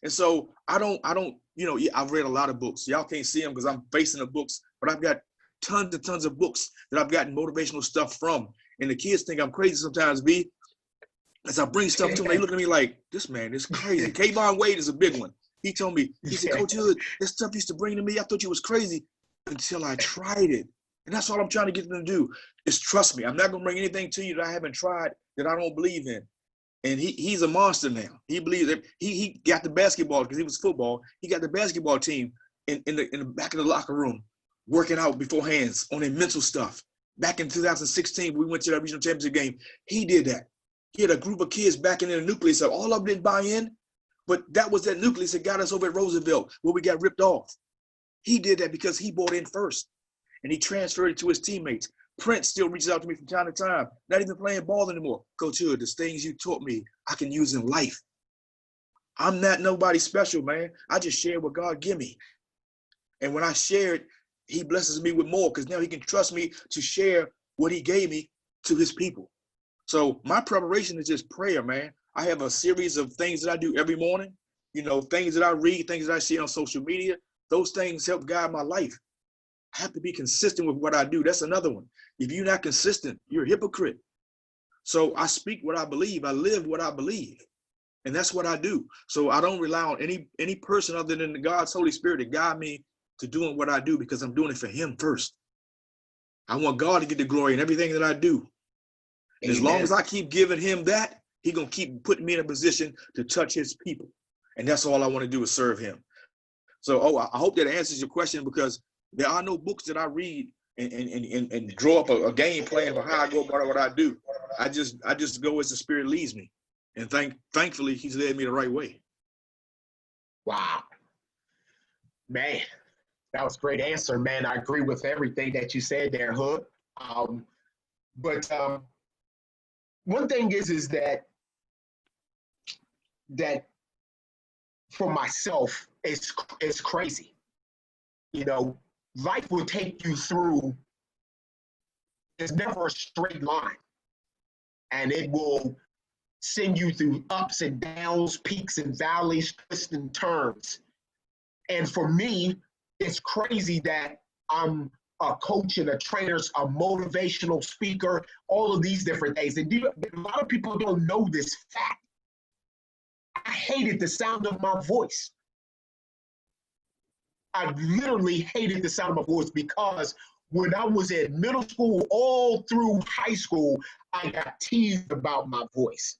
And so I've read a lot of books. Y'all can't see them because I'm facing the books, but I've got tons and tons of books that I've gotten motivational stuff from. And the kids think I'm crazy sometimes, B. As I bring stuff to them, they look at me like, this man is crazy. Kayvon Wade is a big one. He told me, he said, Coach Hood, that stuff used to bring to me. I thought you was crazy until I tried it. And that's all I'm trying to get them to do is trust me. I'm not going to bring anything to you that I haven't tried, that I don't believe in. And he's a monster now. He believes that he got the basketball because he was football. He got the basketball team in the back of the locker room working out beforehands on their mental stuff. Back in 2016, we went to that regional championship game. He did that. He had a group of kids back in the nucleus. So all of them didn't buy in, but that was that nucleus that got us over at Roosevelt where we got ripped off. He did that because he bought in first. and he transferred it to his teammates. Prince still reaches out to me from time to time, not even playing ball anymore. Coach Hood, the things you taught me, I can use in life. I'm not nobody special, man. I just share what God give me. And when I share it, he blesses me with more because now he can trust me to share what he gave me to his people. So my preparation is just prayer, man. I have a series of things that I do every morning, you know, things that I read, things that I see on social media. Those things help guide my life. I have to be consistent with what I do. That's another one. If you're not consistent, you're a hypocrite. So I speak what I believe. I live what I believe. And that's what I do. So I don't rely on any person other than God's Holy Spirit to guide me to doing what I do because I'm doing it for him first. I want God to get the glory in everything that I do. And as long as I keep giving him that, he's going to keep putting me in a position to touch his people. And that's all I want to do is serve him. So, I hope that answers your question because there are no books that I read and draw up a game plan for how I go about what I do. I just go as the Spirit leads me. And thankfully, he's led me the right way. Wow. Man, that was a great answer, man. I agree with everything that you said there, Hood. But one thing is that for myself, it's crazy. You know, life will take you through, it's never a straight line. And it will send you through ups and downs, peaks and valleys, twists and turns. And for me, it's crazy that I'm a coach and a trainer, a motivational speaker, all of these different things. And a lot of people don't know this fact. I hated the sound of my voice. I literally hated the sound of my voice because when I was in middle school, all through high school, I got teased about my voice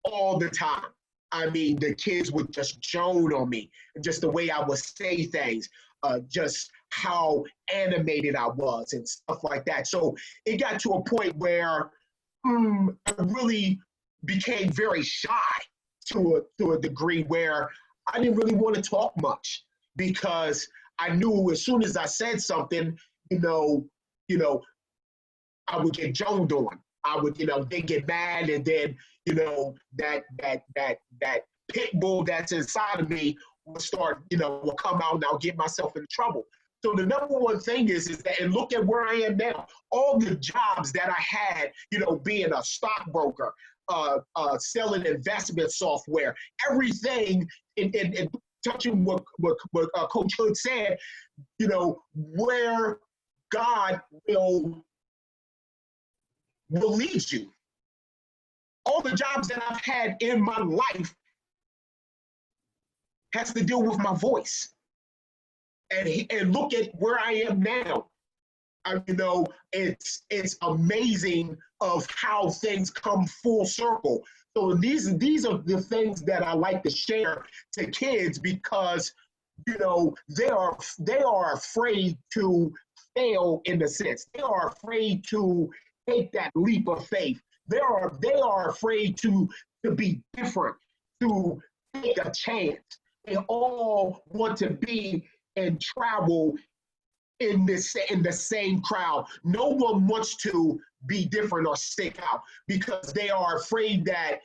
all the time. I mean, the kids would just joan on me, just the way I would say things, just how animated I was and stuff like that. So it got to a point where I really became very shy to a degree where I didn't really want to talk much because I knew as soon as I said something, you know, I would get joned on. I would, they get mad, and then, that pit bull that's inside of me will start, will come out, and I'll get myself in trouble. So the number one thing is that, and look at where I am now, all the jobs that I had, being a stockbroker, selling investment software, everything in touching what Coach Hood said, where God will lead you. All the jobs that I've had in my life has to deal with my voice. And look at where I am now. It's amazing of how things come full circle. So these are the things that I like to share to kids because they are afraid to fail in a sense. They are afraid to take that leap of faith. They are afraid to be different, to take a chance. They all want to be and travel in the same crowd. No one wants to be different or stick out because they are afraid that,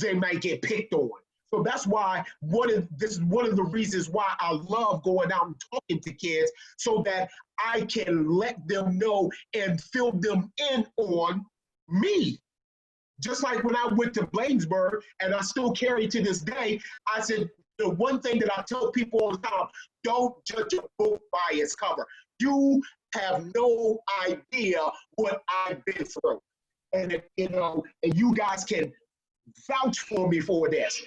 they might get picked on. So that's why this is one of the reasons why I love going out and talking to kids so that I can let them know and fill them in on me. Just like when I went to Bladensburg, and I still carry to this day, I said, the one thing that I tell people all the time, don't judge a book by its cover. You have no idea what I've been through. And, and you guys can vouch for me for this.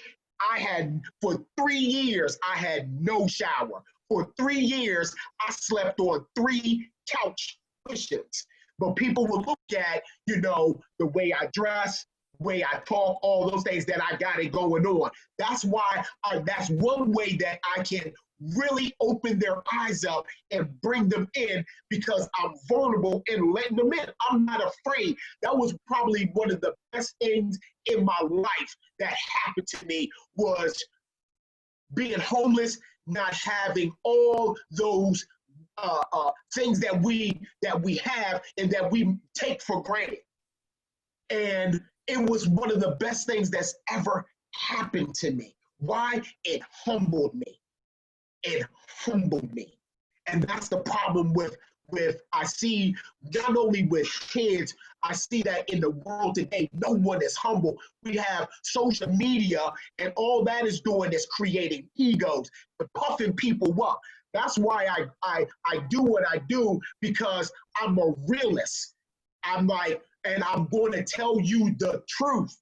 For 3 years, I had no shower. For 3 years, I slept on 3 couch cushions. But people will look at, the way I dress, the way I talk, all those things that I got it going on. That's why that's one way that I can really open their eyes up and bring them in because I'm vulnerable and letting them in. I'm not afraid. That was probably one of the best things in my life that happened to me was being homeless, not having all those things that we have and that we take for granted. And it was one of the best things that's ever happened to me. Why? It humbled me. It humbled me. And that's the problem with I see, not only with kids, I see that in the world today, no one is humble. We have social media, and all that is doing is creating egos, puffing people up. That's why I do what I do, because I'm a realist. I'm like, and I'm going to tell you the truth.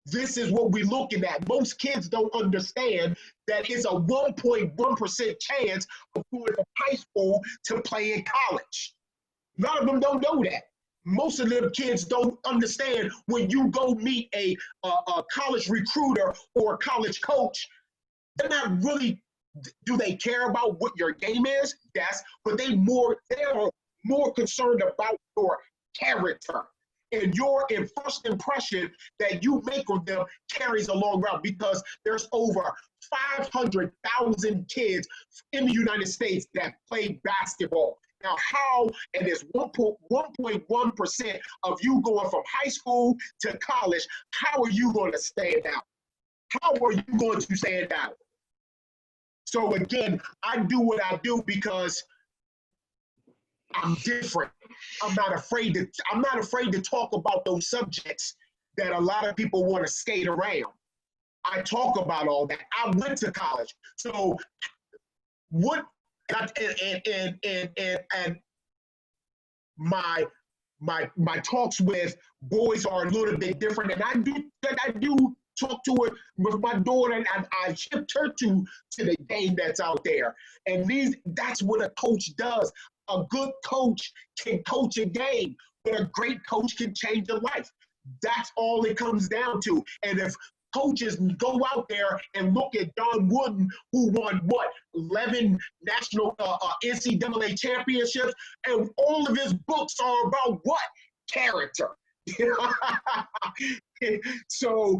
This is what we're looking at. Most kids don't understand that it's a 1.1% chance of going from high school to playing college. A lot of them don't know that. Most of them kids don't understand when you go meet a college recruiter or a college coach, they're not really, do they care about what your game is? Yes, but they're more concerned about your character. And your first impression that you make of them carries a long route, because there's over 500,000 kids in the United States that play basketball. Now, how, and there's 1.1% of you going from high school to college, how are you going to stand out? How are you going to stand out? So again, I do what I do because I'm different. I'm not afraid to talk about those subjects that a lot of people want to skate around. I talk about all that. I went to college. So what, and my talks with boys are a little bit different. And I do talk to it with my daughter, and I shipped her to the game that's out there. And that's what a coach does. A good coach can coach a game, but a great coach can change a life. That's all it comes down to. And if coaches go out there and look at Don Wooden, who won, 11 national NCAA championships, and all of his books are about what? Character. So,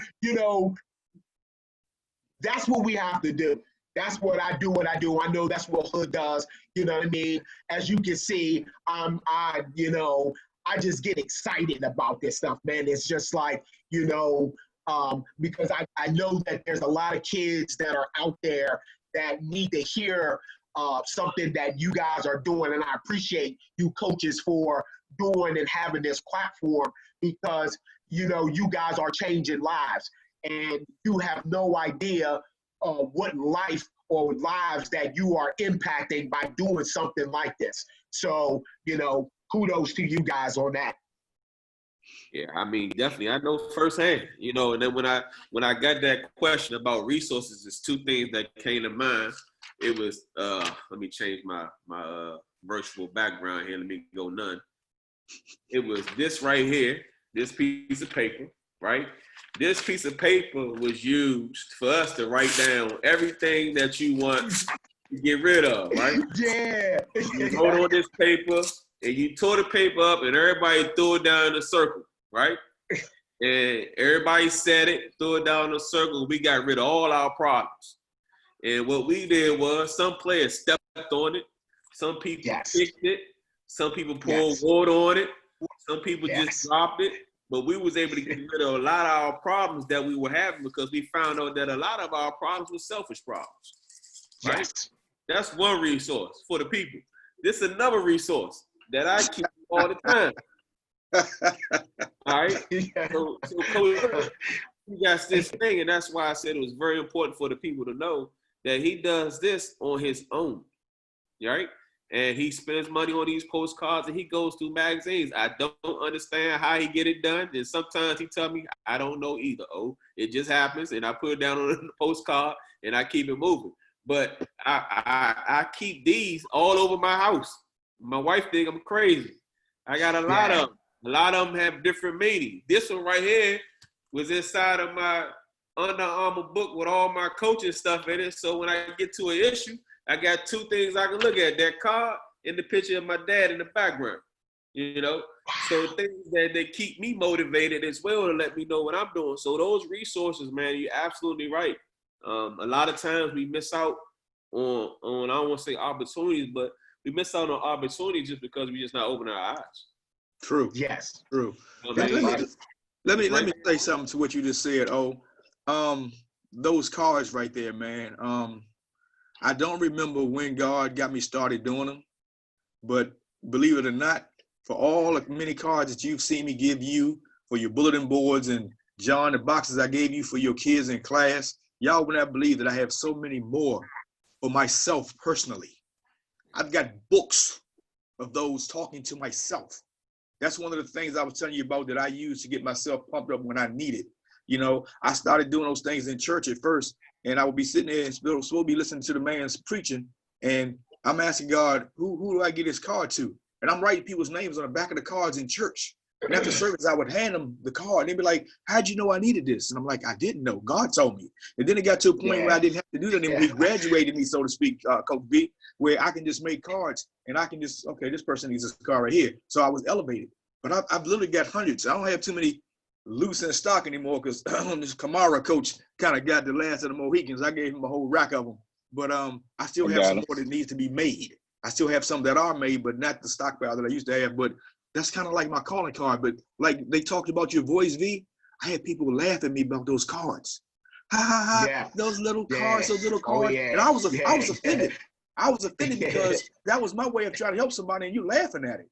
that's what we have to do. That's what I do. I know that's what Hood does. You know what I mean? As you can see, I just get excited about this stuff, man. It's just like, because I know that there's a lot of kids that are out there that need to hear something that you guys are doing. And I appreciate you coaches for doing and having this platform, because, you guys are changing lives, and you have no idea what life or lives that you are impacting by doing something like this. So, kudos to you guys on that. Yeah, I mean, definitely. I know firsthand, and then when I got that question about resources, there's two things that came to mind. It was, let me change my virtual background here. Let me go none. It was this right here, this piece of paper, right? This piece of paper was used for us to write down everything that you want to get rid of, right? Yeah. You wrote on this paper, and you tore the paper up, and everybody threw it down in a circle, right? And everybody said it, threw it down in a circle. We got rid of all our problems. And what we did was, some players stepped on it. Some people picked it. Some people poured water on it. Some people just dropped it. But we was able to get rid of a lot of our problems that we were having, because we found out that a lot of our problems were selfish problems, right? Yes. That's one resource for the people. This is another resource that I keep all the time. All right? So Coach, he got this thing, and that's why I said it was very important for the people to know that he does this on his own, right? And he spends money on these postcards, and he goes through magazines. I don't understand how he get it done. And sometimes he tell me, I don't know either. Oh, it just happens. And I put it down on the postcard, and I keep it moving. But I keep these all over my house. My wife think I'm crazy. I got a lot of them. A lot of them have different meanings. This one right here was inside of my Under Armour book with all my coaching stuff in it. So when I get to an issue, I got two things I can look at: that card and the picture of my dad in the background. So things that they keep me motivated as well to let me know what I'm doing. So those resources, man, you're absolutely right. A lot of times we miss out on I don't want to say opportunities, but we miss out on opportunities just because we just not open our eyes. True. Yes. True. You know what I mean? Let me say something to what you just said. Those cards right there, man. I don't remember when God got me started doing them, but believe it or not, for all the many cards that you've seen me give you for your bulletin boards and John, the boxes I gave you for your kids in class, y'all would not believe that I have so many more for myself personally. I've got books of those talking to myself. That's one of the things I was telling you about that I use to get myself pumped up when I need it. You know, I started doing those things in church at first, and I would be sitting there and supposed to be listening to the man's preaching, and I'm asking God, who do I get this card to? And I'm writing people's names on the back of the cards in church. And after service, I would hand them the card, and they'd be like, how'd you know I needed this? And I'm like, I didn't know. God told me. And then it got to a point where I didn't have to do that anymore. He graduated me, so to speak, Coach B, where I can just make cards, and I can just, okay, this person needs this card right here. So I was elevated. But I've literally got hundreds. I don't have too many loose in stock anymore because this Kamara coach kind of got the last of the Mohicans. I gave him a whole rack of them. But I still have some more that needs to be made. I still have some that are made, but not the stockpile that I used to have. But that's kind of like my calling card. But like they talked about your voice, V, I had people laugh at me about those cards. Ha ha ha! Yeah. Those little cards, those little cards. Oh, yeah. And I was offended. I was offended because that was my way of trying to help somebody, and you laughing at it.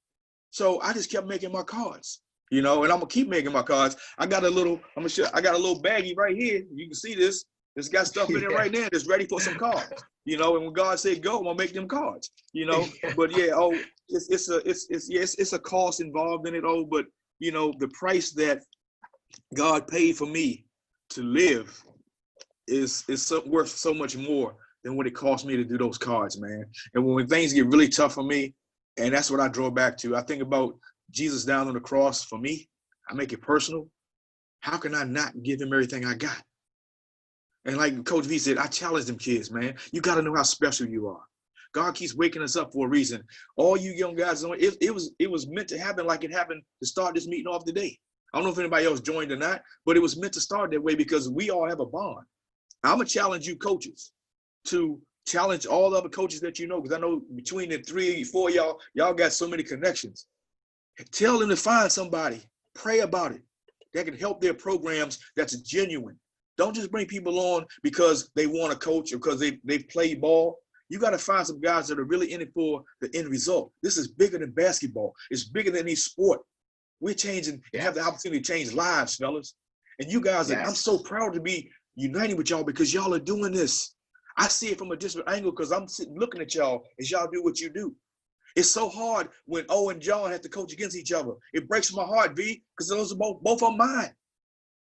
So I just kept making my cards, you know, and I'm gonna keep making my cards. I got a little baggie right here. You can see this. It's got stuff in it right now that's ready for some cards, you know. And when God said go, I'm gonna make them cards, you know. But yeah, it's a cost involved in it. But you know, the price that God paid for me to live is worth so much more than what it cost me to do those cards, man. And when things get really tough for me, and that's what I draw back to. I think about Jesus down on the cross for me. I make it personal. How can I not give him everything I got? And like Coach V said, I challenge them kids, man. You got to know how special you are. God keeps waking us up for a reason. All you young guys, it was meant to happen like it happened to start this meeting off today. I don't know if anybody else joined or not, but it was meant to start that way because we all have a bond. I'm going to challenge you coaches to challenge all the other coaches that you know, because I know between the 3 or 4 y'all got so many connections. Tell them to find somebody, pray about it, that can help their programs that's genuine. Don't just bring people on because they want to coach or because they play ball. You got to find some guys that are really in it for the end result. This is bigger than basketball. It's bigger than any sport. We're changing and have the opportunity to change lives, fellas. And you guys, I'm so proud to be united with y'all because y'all are doing this. I see it from a different angle because I'm sitting looking at y'all as y'all do what you do. It's so hard when O and John have to coach against each other. It breaks my heart, V, because those are both of mine.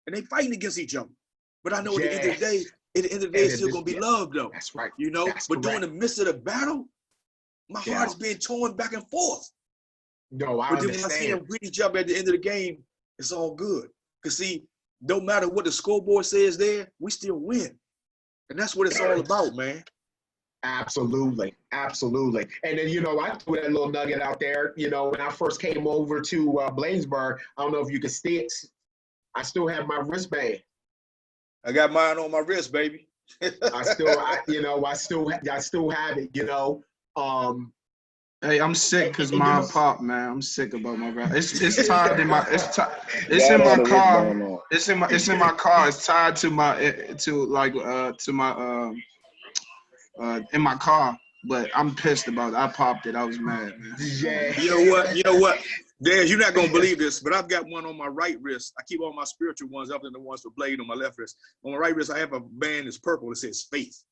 And they fighting against each other. But I know at the end of the day, it's still gonna be love though. That's right. You know, but during the midst of the battle, my heart is being torn back and forth. No, I understand. But then when I see them beat each other at the end of the game, it's all good. Because see, no matter what the scoreboard says there, we still win. And that's what it's all about, man. Absolutely. Absolutely. And then, you know, I threw that little nugget out there, you know, when I first came over to Bladensburg, I don't know if you can see it. I still have my wristband. I got mine on my wrist, baby. I still have it, you know. Hey, I'm sick because mine popped, man. I'm sick about my rap. It's tied in my it's in my car. It's in my car. It's tied to my in my car. But I'm pissed about it. I popped it. I was mad, man. Yeah. You know what? Dan, you're not gonna believe this, but I've got one on my right wrist. I keep all my spiritual ones up than the ones for Blade on my left wrist. On my right wrist, I have a band that's purple that says Faith.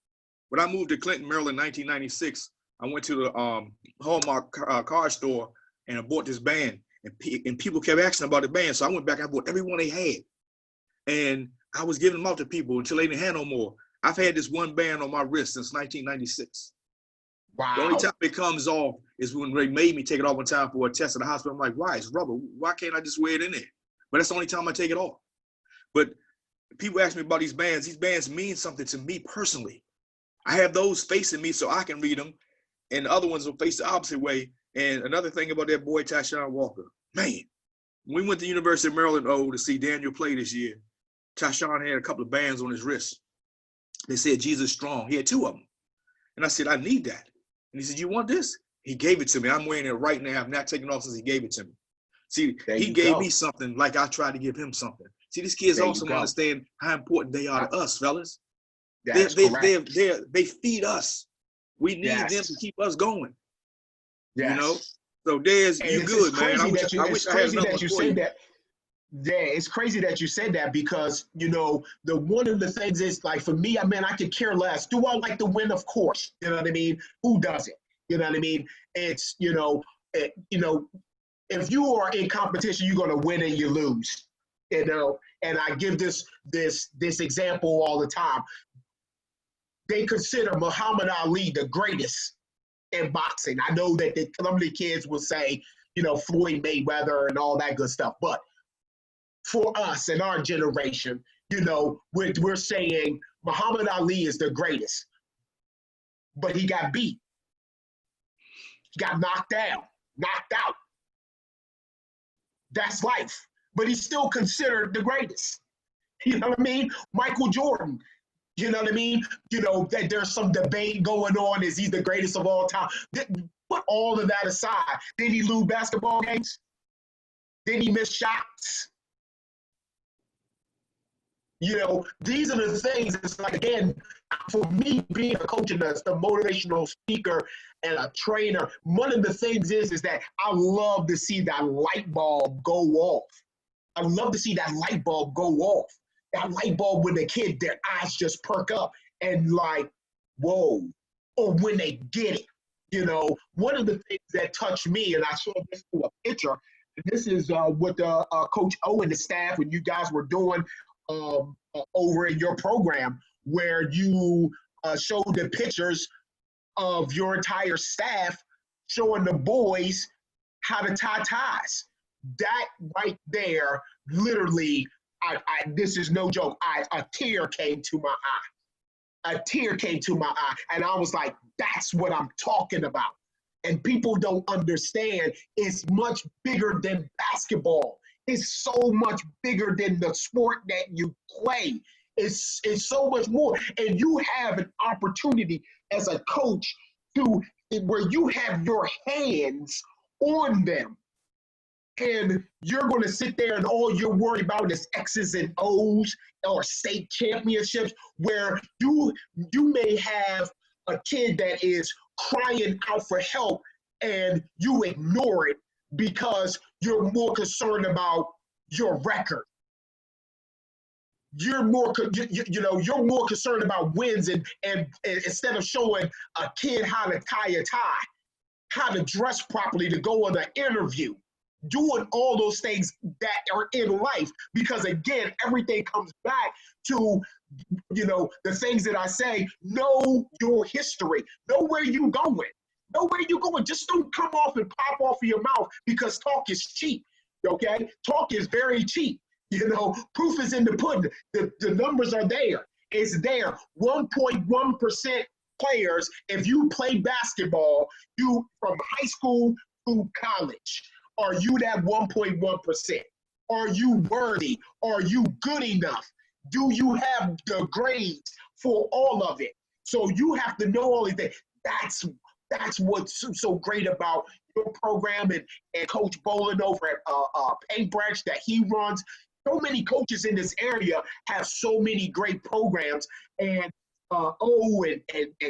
When I moved to Clinton, Maryland, 1996, I went to the Hallmark car store and I bought this band, and people kept asking about the band. So I went back, I bought every one they had. And I was giving them out to people until they didn't have no more. I've had this one band on my wrist since 1996. Wow. The only time it comes off is when they made me take it off one time for a test at the hospital. I'm like, why? It's rubber. Why can't I just wear it in there? But that's the only time I take it off. But people ask me about these bands. These bands mean something to me personally. I have those facing me so I can read them, and the other ones will face the opposite way. And another thing about that boy, Tyshawn Walker, man, we went to the University of Maryland to see Daniel play this year. Tyshawn had a couple of bands on his wrist. They said Jesus Strong. He had 2 of them. And I said, I need that. And he said, you want this? He gave it to me. I'm wearing it right now. I've not taken off since he gave it to me. See, he gave me something like I tried to give him something. See, these kids also understand how important they are to us, fellas. They feed us. We need them to keep us going. You know? So Dez, you good, man. I wish I had another one for you. Yeah, it's crazy that you said that because, you know, one of the things is like for me, I mean, I could care less. Do I like to win? Of course. You know what I mean? Who doesn't? You know what I mean? It's, you know, if you are in competition, you're going to win and you lose. You know, and I give this example all the time. They consider Muhammad Ali the greatest in boxing. I know that some of the kids will say, you know, Floyd Mayweather and all that good stuff. But for us in our generation, you know, we're saying Muhammad Ali is the greatest. But he got beat. He got knocked down, knocked out. That's life. But he's still considered the greatest. You know what I mean? Michael Jordan. You know what I mean? You know, that there's some debate going on. Is he the greatest of all time? Put all of that aside. Did he lose basketball games? Did he miss shots? You know, these are the things. It's like, again, for me, being a coach and a motivational speaker and a trainer, one of the things is that I love to see that light bulb go off. I love to see that light bulb go off. That light bulb when the kid, their eyes just perk up and like, whoa, or when they get it. You know, one of the things that touched me, and I saw this through a picture, this is what Coach O and the staff, when you guys were doing over in your program, where you showed the pictures of your entire staff showing the boys how to tie ties. That right there, literally, this is no joke. A tear came to my eye. A tear came to my eye. And I was like, that's what I'm talking about. And people don't understand it's much bigger than basketball. It's so much bigger than the sport that you play. It's so much more. And you have an opportunity as a coach where you have your hands on them. And you're going to sit there and all you're worried about is X's and O's or state championships, where you may have a kid that is crying out for help and you ignore it because you're more concerned about your record. You're more, you're more concerned about wins and instead of showing a kid how to tie a tie, how to dress properly to go on an interview, doing all those things that are in life. Because again, everything comes back to, you know, the things that I say, know your history, know where you're going. Know where you're going. Just don't come off and pop off of your mouth because talk is cheap, okay? Talk is very cheap. You know, proof is in the pudding. The numbers are there. It's there. 1.1% players, if you play basketball, you from high school to college, are you that 1.1%? Are you worthy? Are you good enough? Do you have the grades for all of it? So you have to know all of that. That's what's so great about your program and Coach Bolin over at Paintbranch that he runs. So many coaches in this area have so many great programs, and O and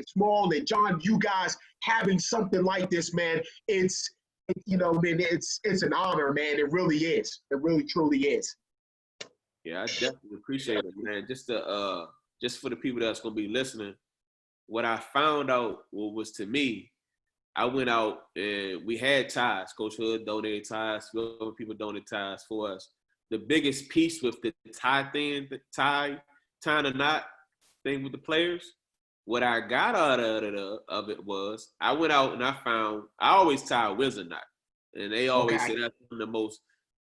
Small and John, you guys having something like this, man, it's an honor, man. It really is. It really truly is. Yeah, I definitely appreciate it, man. Just for the people that's gonna be listening, what I found out was to me, I went out and we had ties. Coach Hood donated ties. Other people donated ties for us. The biggest piece with the tie thing, tying a knot thing with the players, what I got out of it was I went out and I always tie a wizard knot. And they always say that's one of the most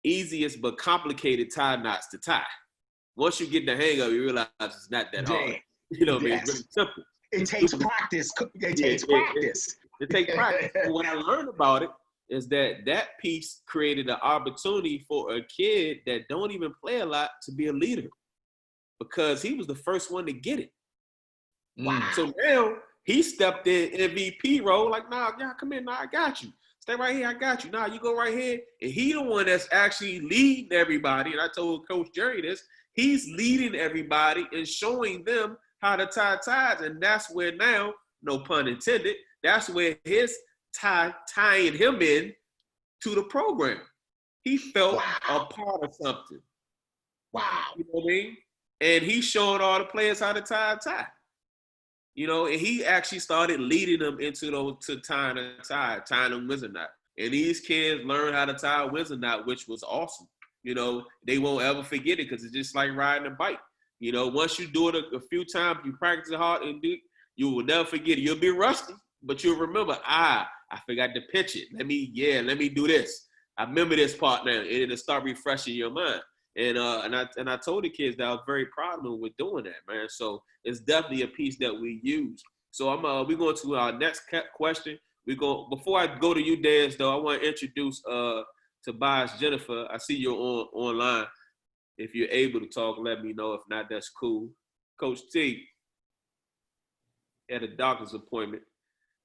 easiest but complicated tie knots to tie. Once you get the hang of it, you realize it's not that hard. You know what I mean? It's really simple. It takes practice. It takes practice. It takes practice. What I learned about it is that piece created an opportunity for a kid that don't even play a lot to be a leader because he was the first one to get it. Wow. So now He stepped in MVP role, like, nah, y'all come in, nah, I got you. Stay right here, I got you. Nah, you go right here. And he the one that's actually leading everybody. And I told Coach Jerry this. He's leading everybody and showing them how to tie ties. And that's where now, no pun intended, that's where his tying him in to the program. He felt a part of something. Wow. You know what I mean? And he's showing all the players how to tie a tie. You know, and he actually started leading them into those to tying them wizard knot. And these kids learned how to tie a wizard knot, which was awesome. You know, they won't ever forget it because it's just like riding a bike. You know, once you do it a few times, you practice it hard and do it, you will never forget it. You'll be rusty, but you'll remember, I forgot to pitch it. Let me do this. I remember this part now, and it'll start refreshing your mind. And I told the kids that I was very proud of them with doing that, man. So it's definitely a piece that we use. So we're going to our next question. Before I go to you, Dez, though, I want to introduce Tobias Jennifer. I see you're online. If you're able to talk, let me know. If not, that's cool. Coach T had a doctor's appointment.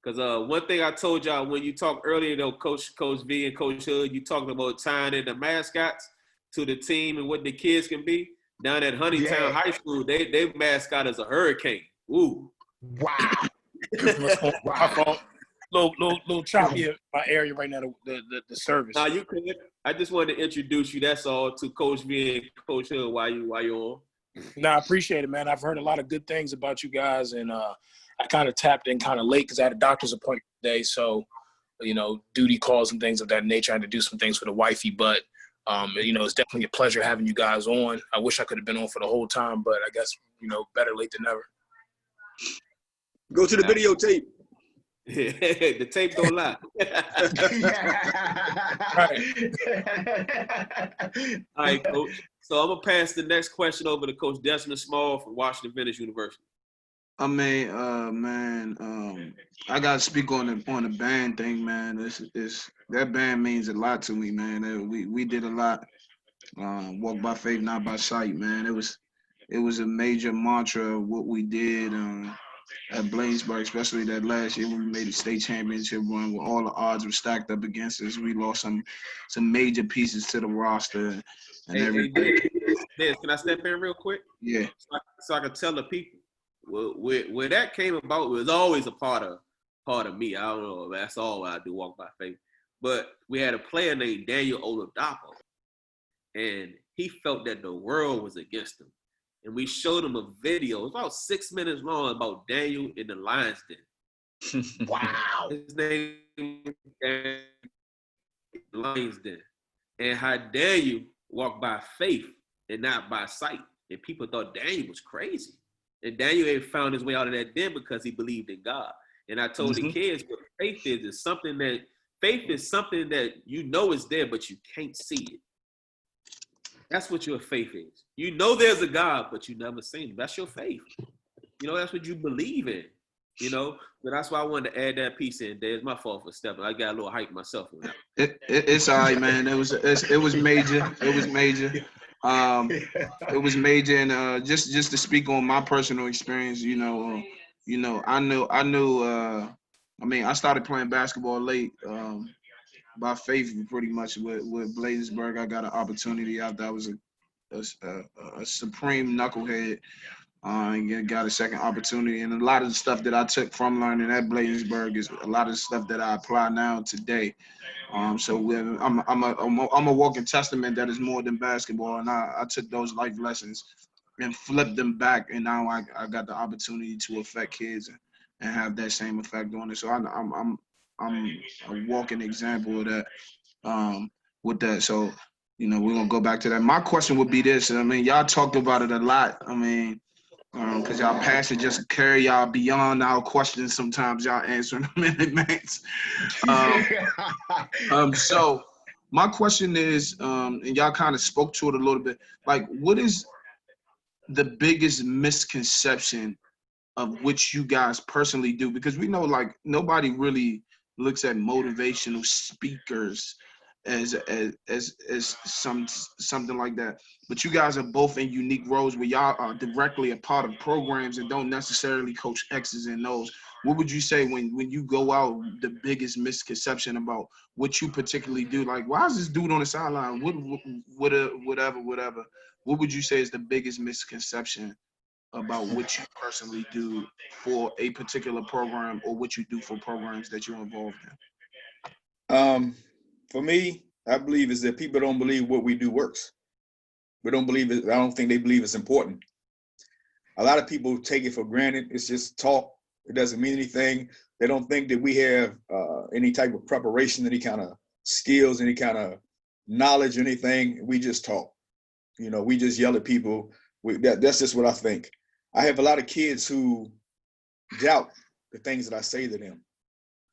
Because one thing I told y'all when you talked earlier, though, Coach V and Coach Hood, you talked about tying in the mascots to the team and what the kids can be. Down at Honeytown High School, their mascot is a hurricane. Ooh. Wow. My fault. Little choppy in my area right now, the service. Nah, you could. I just wanted to introduce you, that's all, to Coach V and Coach Hood while you're on. Nah, I appreciate it, man. I've heard a lot of good things about you guys, and I kind of tapped in kind of late because I had a doctor's appointment today, so, you know, duty calls and things of that nature. I had to do some things for the wifey, but, you know, it's definitely a pleasure having you guys on. I wish I could have been on for the whole time, but I guess, you know, better late than never. Go to the videotape. The tape don't lie. All right, Coach. So I'm going to pass the next question over to Coach Desmond Small from Washington Venice University. I mean, man, I gotta speak on the band thing, man. That band means a lot to me, man. We did a lot. Walk by faith, not by sight, man. It was a major mantra of what we did at Bladensburg, especially that last year when we made the state championship run, where all the odds were stacked up against us. We lost some major pieces to the roster and everything. Hey, can I step in real quick? Yeah. So I can tell the people. Where that came about, it was always a part of me. I don't know. That's all I do, walk by faith. But we had a player named Daniel Oladapo, and he felt that the world was against him. And we showed him a video. It was about 6 minutes long about Daniel in the Lions Den. Wow. His name is Lions Den. And how Daniel walked by faith and not by sight. And people thought Daniel was crazy. And Daniel had found his way out of that den because he believed in God. And I told the kids what faith is something that you know is there, but you can't see it. That's what your faith is. You know there's a God, but you never seen him. That's your faith. You know, that's what you believe in. You know, but that's why I wanted to add that piece in there. It's my fault for stepping. I got a little hype myself on that. It's all right, man. It was major. It was major. It was major, and just to speak on my personal experience, I knew. I mean, I started playing basketball late, by faith, pretty much with Bladensburg. I got an opportunity after I was a supreme knucklehead. And got a second opportunity, and a lot of the stuff that I took from learning at Bladensburg is a lot of the stuff that I apply now today. So I'm a walking testament that is more than basketball, and I took those life lessons and flipped them back, and now I got the opportunity to affect kids and have that same effect on it. So I'm a walking example of that. With that, so we're gonna go back to that. My question would be this: I mean, y'all talked about it a lot. I mean, because y'all passion just carry y'all beyond our questions. Sometimes y'all answering them in advance. So my question is, and y'all kind of spoke to it a little bit, like, what is the biggest misconception of which you guys personally do? Because we know, like, nobody really looks at motivational speakers as something like that, but you guys are both in unique roles where y'all are directly a part of programs and don't necessarily coach X's and O's. what would you say when you go out, the biggest misconception about what you particularly do? Like, why is this dude on the sideline? Whatever. What would you say is the biggest misconception about what you personally do for a particular program, or what you do for programs that you're involved in? For me, I believe is that people don't believe what we do works. We don't believe it. I don't think they believe it's important. A lot of people take it for granted. It's just talk. It doesn't mean anything. They don't think that we have any type of preparation, any kind of skills, any kind of knowledge, anything. We just talk. You know, we just yell at people. That's just what I think. I have a lot of kids who doubt the things that I say to them.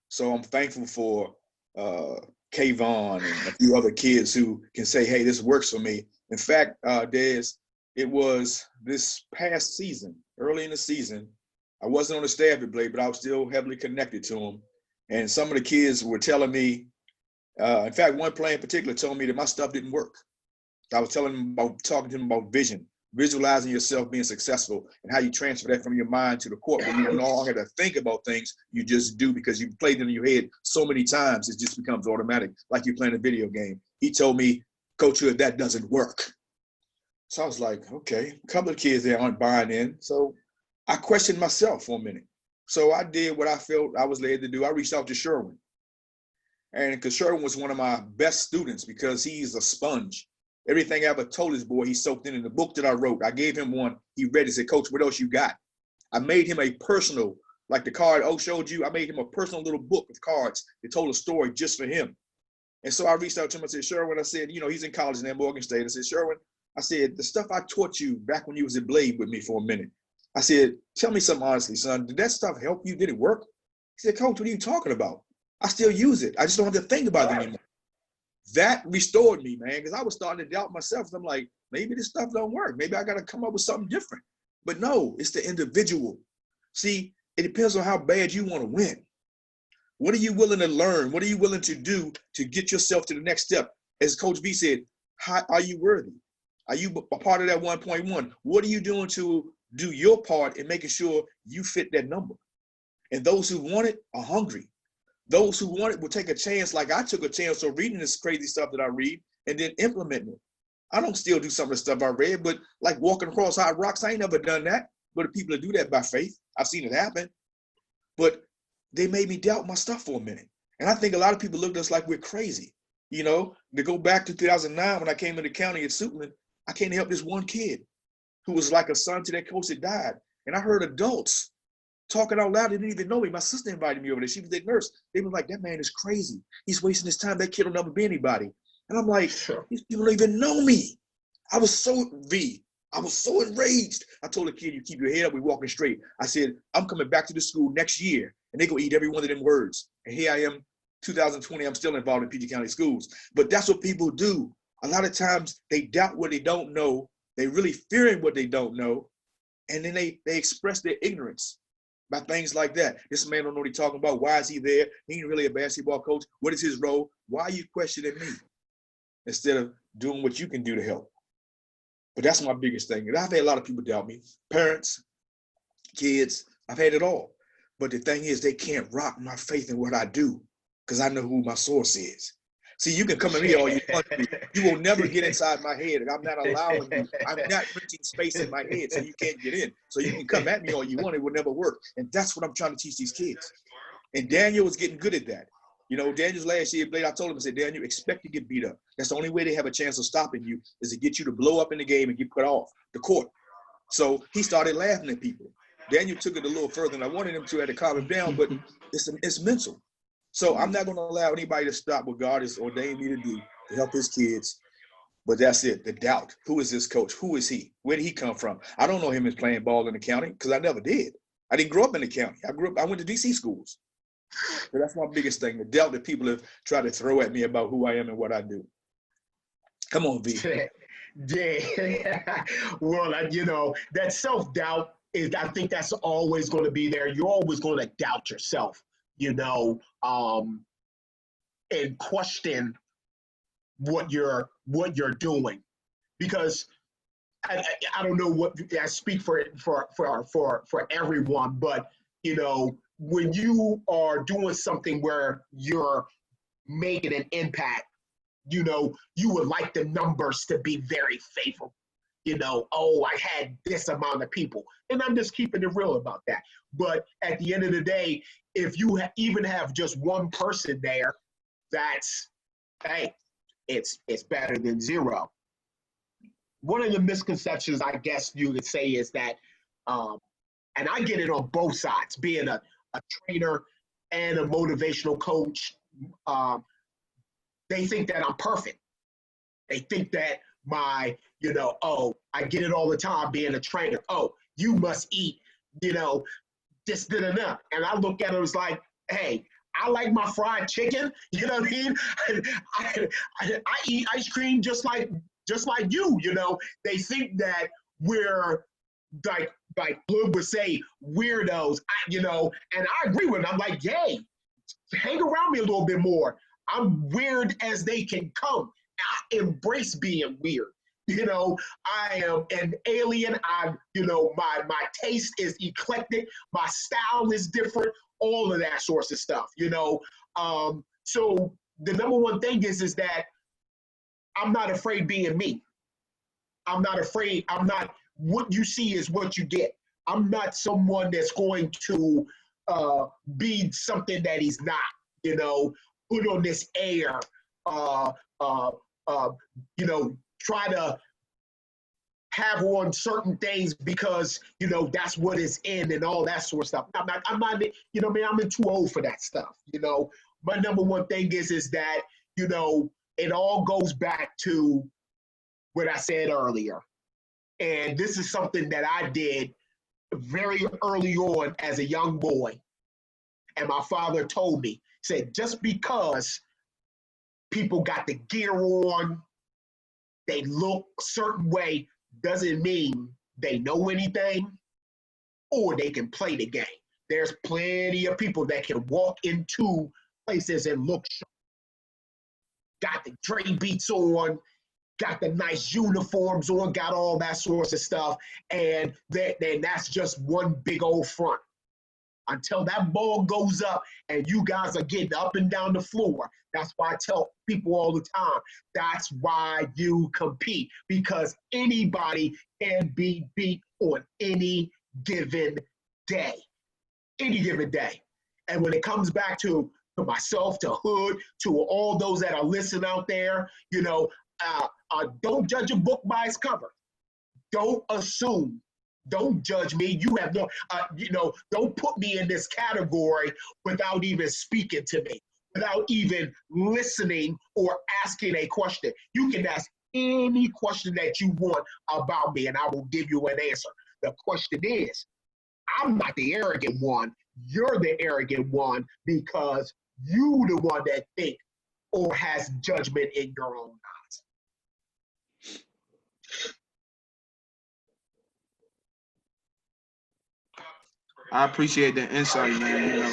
So I'm thankful for Kayvon and a few other kids who can say, hey, this works for me. In fact, Des, it was this past season, early in the season, I wasn't on the staff at Blade, but I was still heavily connected to them. And some of the kids were telling me, in fact, one player in particular told me that my stuff didn't work. I was talking to him about vision, visualizing yourself being successful, and how you transfer that from your mind to the court where you no longer have to think about things, you just do because you've played them in your head so many times, it just becomes automatic, like you're playing a video game. He told me, Coach Hood, that doesn't work. So I was like, okay, a couple of kids there aren't buying in. So I questioned myself for a minute. So I did what I felt I was led to do. I reached out to Sherwin. And because Sherwin was one of my best students because he's a sponge. Everything I ever told this boy, he soaked in the book that I wrote. I gave him one. He read it, said, Coach, what else you got? I made him a personal, like the card O showed you, I made him a personal little book of cards that told a story just for him. And so I reached out to him and said, Sherwin, I said, you know, he's in college now, Morgan State. I said, Sherwin, I said, the stuff I taught you back when you was at Blade with me for a minute. I said, tell me something honestly, son. Did that stuff help you? Did it work? He said, Coach, what are you talking about? I still use it. I just don't have to think about it anymore. That restored me, man, because I was starting to doubt myself. I'm like, maybe this stuff don't work. Maybe I got to come up with something different. But no, it's the individual. See, it depends on how bad you want to win. What are you willing to learn? What are you willing to do to get yourself to the next step? As Coach B said, how, are you worthy? Are you a part of that 1.1? What are you doing to do your part in making sure you fit that number? And those who want it are hungry. Those who want it will take a chance like I took a chance of reading this crazy stuff that I read and then implementing it. I don't still do some of the stuff I read, but like walking across hot rocks, I ain't never done that. But the people that do that by faith, I've seen it happen. But they made me doubt my stuff for a minute. And I think a lot of people look at us like we're crazy. You know, to go back to 2009 when I came into county at Suitland, I can't help this one kid who was like a son to that coach that died. And I heard adults talking out loud. They didn't even know me. My sister invited me over there. She was their nurse. They were like, that man is crazy. He's wasting his time. That kid will never be anybody. And I'm like, these people don't even know me. I was so enraged. I told the kid, you keep your head up, we're walking straight. I said, I'm coming back to the school next year, and they're going to eat every one of them words. And here I am, 2020, I'm still involved in PG County schools. But that's what people do. A lot of times they doubt what they don't know. They really fearing what they don't know. And then they express their ignorance by things like that. This man don't know what he's talking about. Why is he there? He ain't really a basketball coach. What is his role? Why are you questioning me? Instead of doing what you can do to help. But that's my biggest thing. And I've had a lot of people doubt me. Parents, kids, I've had it all. But the thing is, they can't rock my faith in what I do because I know who my source is. See, you can come at me all you want to. You will never get inside my head, and I'm not allowing you. I'm not renting space in my head, so you can't get in. So you can come at me all you want. It will never work. And that's what I'm trying to teach these kids. And Daniel was getting good at that. You know, Daniel's last year, Blade, I told him, I said, Daniel, expect to get beat up. That's the only way they have a chance of stopping you is to get you to blow up in the game and get put off the court. So he started laughing at people. Daniel took it a little further than I wanted him to, had to calm him down, but it's mental. So I'm not going to allow anybody to stop what God has ordained me to do to help his kids. But that's it, the doubt. Who is this coach? Who is he? Where did he come from? I don't know him as playing ball in the county because I never did. I didn't grow up in the county. I went to DC schools. So that's my biggest thing, the doubt that people have tried to throw at me about who I am and what I do. Come on, V. Yeah. Well, you know, that self-doubt is, I think that's always going to be there. You're always going to doubt yourself, you know, and question what you're doing. Because I don't know what I speak for everyone, but you know, when you are doing something where you're making an impact, you know, you would like the numbers to be very favorable. You know, oh, I had this amount of people. And I'm just keeping it real about that. But at the end of the day, if you even have just one person there, that's, hey, it's better than zero. One of the misconceptions, I guess you could say, is that, and I get it on both sides, being a trainer and a motivational coach, they think that I'm perfect. They think that my, you know, oh, I get it all the time being a trainer. Oh, you must eat, you know, this, da, da, da. And I look at it as like, hey, I like my fried chicken. You know what I mean? I eat ice cream just like you. You know, they think that we're like Blue would say, weirdos. You know, and I agree with them. I'm like, yay, hang around me a little bit more. I'm weird as they can come. I embrace being weird. You know, I am an alien. You know, my taste is eclectic. My style is different. All of that sorts of stuff, you know. So the number one thing is that I'm not afraid being me. I'm not afraid. I'm not, what you see is what you get. I'm not someone that's going to be something that he's not, you know, put on this air, you know, try to have on certain things because, you know, that's what is in and all that sort of stuff. I'm not, you know, man, I'm too old for that stuff. You know, my number one thing is that, you know, it all goes back to what I said earlier. And this is something that I did very early on as a young boy. And my father told me, said, just because people got the gear on, they look a certain way, doesn't mean they know anything or they can play the game. There's plenty of people that can walk into places and look sharp. Got the Dre beats on, got the nice uniforms on, got all that sorts of stuff, and then that's just one big old front. Until that ball goes up and you guys are getting up and down the floor. That's why I tell people all the time, that's why you compete, because anybody can be beat on any given day. Any given day. And when it comes back to myself, to Hood, to all those that are listening out there, you know, don't judge a book by its cover. Don't assume. Don't judge me. You have no, you know, don't put me in this category without even speaking to me, without even listening or asking a question. You can ask any question that you want about me and I will give you an answer. The question is, I'm not the arrogant one. You're the arrogant one because you the one that think or has judgment in your own eyes. I appreciate the insight, man. You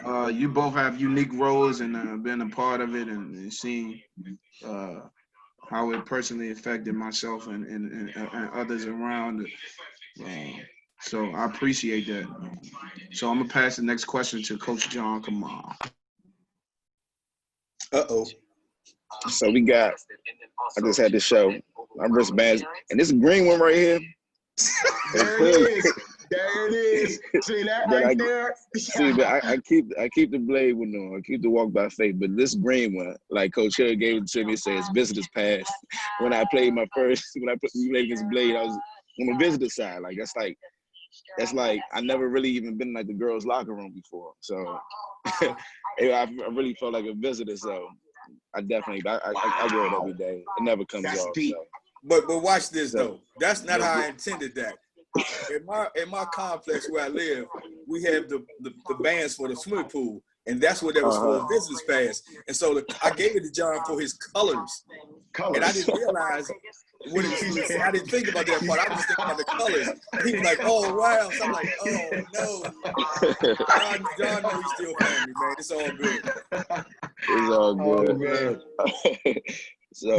know, you both have unique roles and been a part of it and seeing how it personally affected myself and others around. So I appreciate that. So I'm gonna pass the next question to Coach John. Come on. Uh-oh. So we got, I just had to show my wristbands, and this green one right here. There it is. There it is. See that right there? See, but I keep the blade one on. I keep the walk by faith. But this green one, like Coach Hill gave it to me, says visitors pass. When I played my first, when I played against Blade, I was on the visitor side. Like that's like I never really even been in like the girls' locker room before. So I really felt like a visitor. So I definitely I wear it every day. It never comes off. Deep. So. But watch this though. That's not how I intended that. In my complex where I live, we have the bands for the swimming pool, and that's what that was for, a visitors pass. And so I gave it to John for his colors. And I didn't realize what it was. I didn't think about that part. I was just thinking about the colors. And he was like, "Oh wow!" So I'm like, "Oh no." John knows he's still family, man. It's all good. It's all good. Oh, So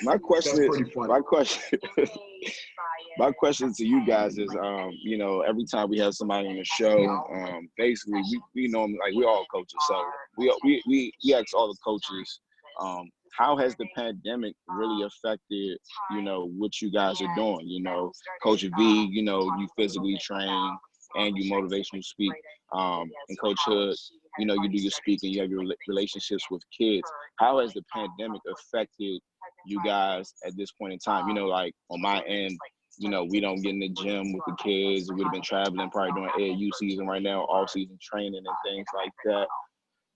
my question my question to you guys is, you know, every time we have somebody on the show, basically we know, like, we're all coaches, so we ask all the coaches, how has the pandemic really affected, you know, what you guys are doing? You know, Coach V, you know, you physically train and you motivational speak, and Coach Hood, you know, you do your speaking, you have your relationships with kids. How has the pandemic affected you guys at this point in time? You know, like on my end, you know, we don't get in the gym with the kids. We've been traveling, probably doing AAU season right now, off-season training and things like that.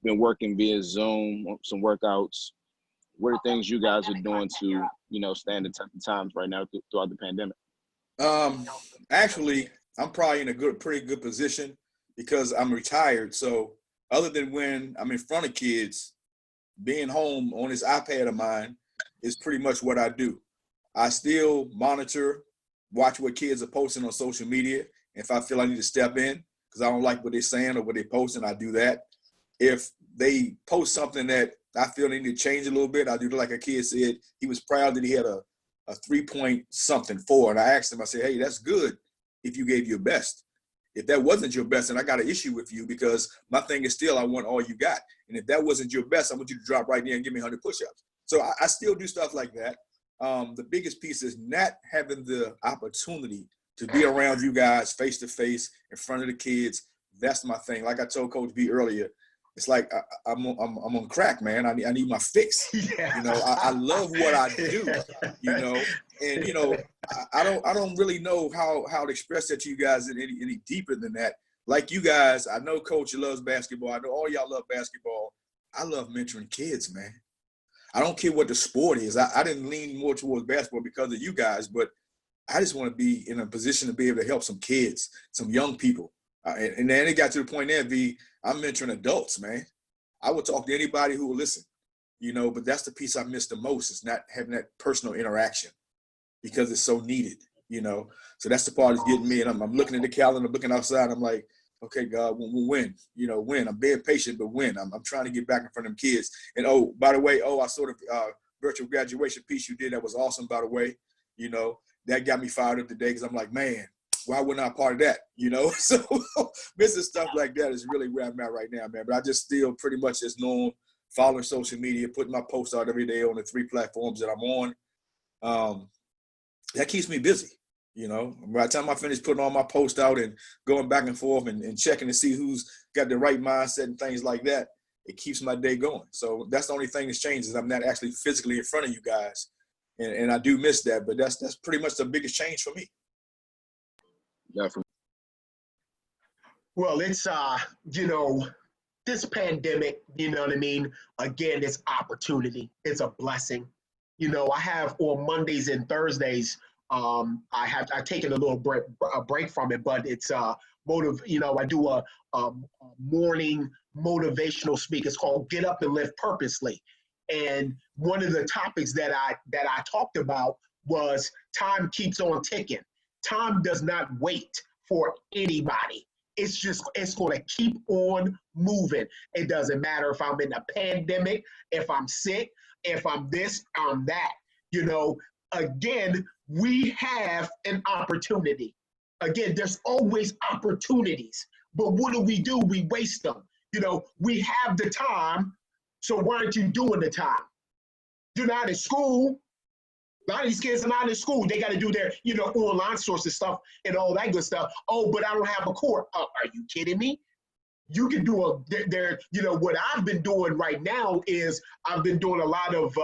Been working via Zoom, some workouts. What are things you guys are doing to, you know, stand the test of times right now throughout the pandemic? Actually, I'm probably in a pretty good position because I'm retired. So other than when I'm in front of kids, being home on this iPad of mine is pretty much what I do. I still monitor, watch what kids are posting on social media. If I feel I need to step in because I don't like what they're saying or what they're posting, I do that. If they post something that I feel they need to change a little bit, I do like a kid said. He was proud that he had a 3-point something 4. And I asked him, I said, hey, that's good if you gave your best. If that wasn't your best, then I got an issue with you because my thing is still I want all you got. And if that wasn't your best, I want you to drop right there and give me 100 push-ups. So I still do stuff like that. The biggest piece is not having the opportunity to be around you guys face-to-face in front of the kids. That's my thing. Like I told Coach B earlier, it's like I'm on crack, man. I need my fix. Yeah. You know, I love what I do, you know, and, you know, I don't really know how to express that to you guys any deeper than that. Like you guys, I know Coach loves basketball. I know all y'all love basketball. I love mentoring kids, man. I don't care what the sport is. I didn't lean more towards basketball because of you guys, but I just want to be in a position to be able to help some kids, some young people. And then it got to the point there, I'm mentoring adults, man. I would talk to anybody who will listen, you know, but that's the piece I miss the most. It's not having that personal interaction because it's so needed, you know. So that's the part that's getting me. And I'm looking at the calendar, looking outside. I'm like, okay, God, we'll win, you know, win. I'm being patient, but win. I'm trying to get back in front of them kids. And, oh, by the way, I sort of virtual graduation piece you did. That was awesome, by the way. You know, that got me fired up today because I'm like, man, why wasn't I part of that, you know? So missing stuff like that is really where I'm at right now, man. But I just still pretty much just know, following social media, putting my posts out every day on the 3 platforms that I'm on. That keeps me busy, you know? By the time I finish putting all my posts out and going back and forth and checking to see who's got the right mindset and things like that, it keeps my day going. So that's the only thing that's changed is I'm not actually physically in front of you guys. And I do miss that, but that's pretty much the biggest change for me. Definitely. Well, it's, you know, this pandemic, you know what I mean? Again, it's opportunity. It's a blessing. You know, I have on Mondays and Thursdays, I've taken a little break from it, but it's you know, I do a morning motivational speak. It's called Get Up and Live Purposely. And one of the topics that I talked about was time keeps on ticking. Time does not wait for anybody. It's going to keep on moving. It doesn't matter if I'm in a pandemic, if I'm sick, if I'm this, I'm that. You know, again, we have an opportunity. Again, there's always opportunities. But what do? We waste them. You know, we have the time, so why aren't you doing the time? You're not in school. A lot of these kids are not in school. They got to do their, you know, online source of stuff and all that good stuff. Oh, but I don't have a court. Are you kidding me? You can do you know, what I've been doing right now is I've been doing a lot of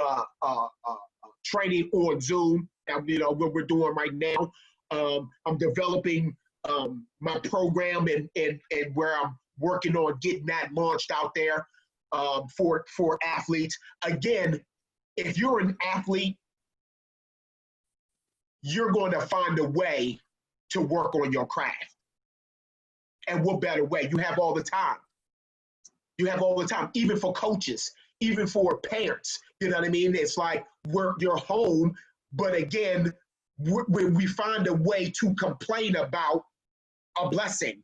training on Zoom. You know, what we're doing right now. I'm developing my program and where I'm working on getting that launched out there for athletes. Again, if you're an athlete, you're going to find a way to work on your craft. And what better way? You have all the time. You have all the time, even for coaches, even for parents. You know what I mean? It's like you're home, but again, we find a way to complain about a blessing.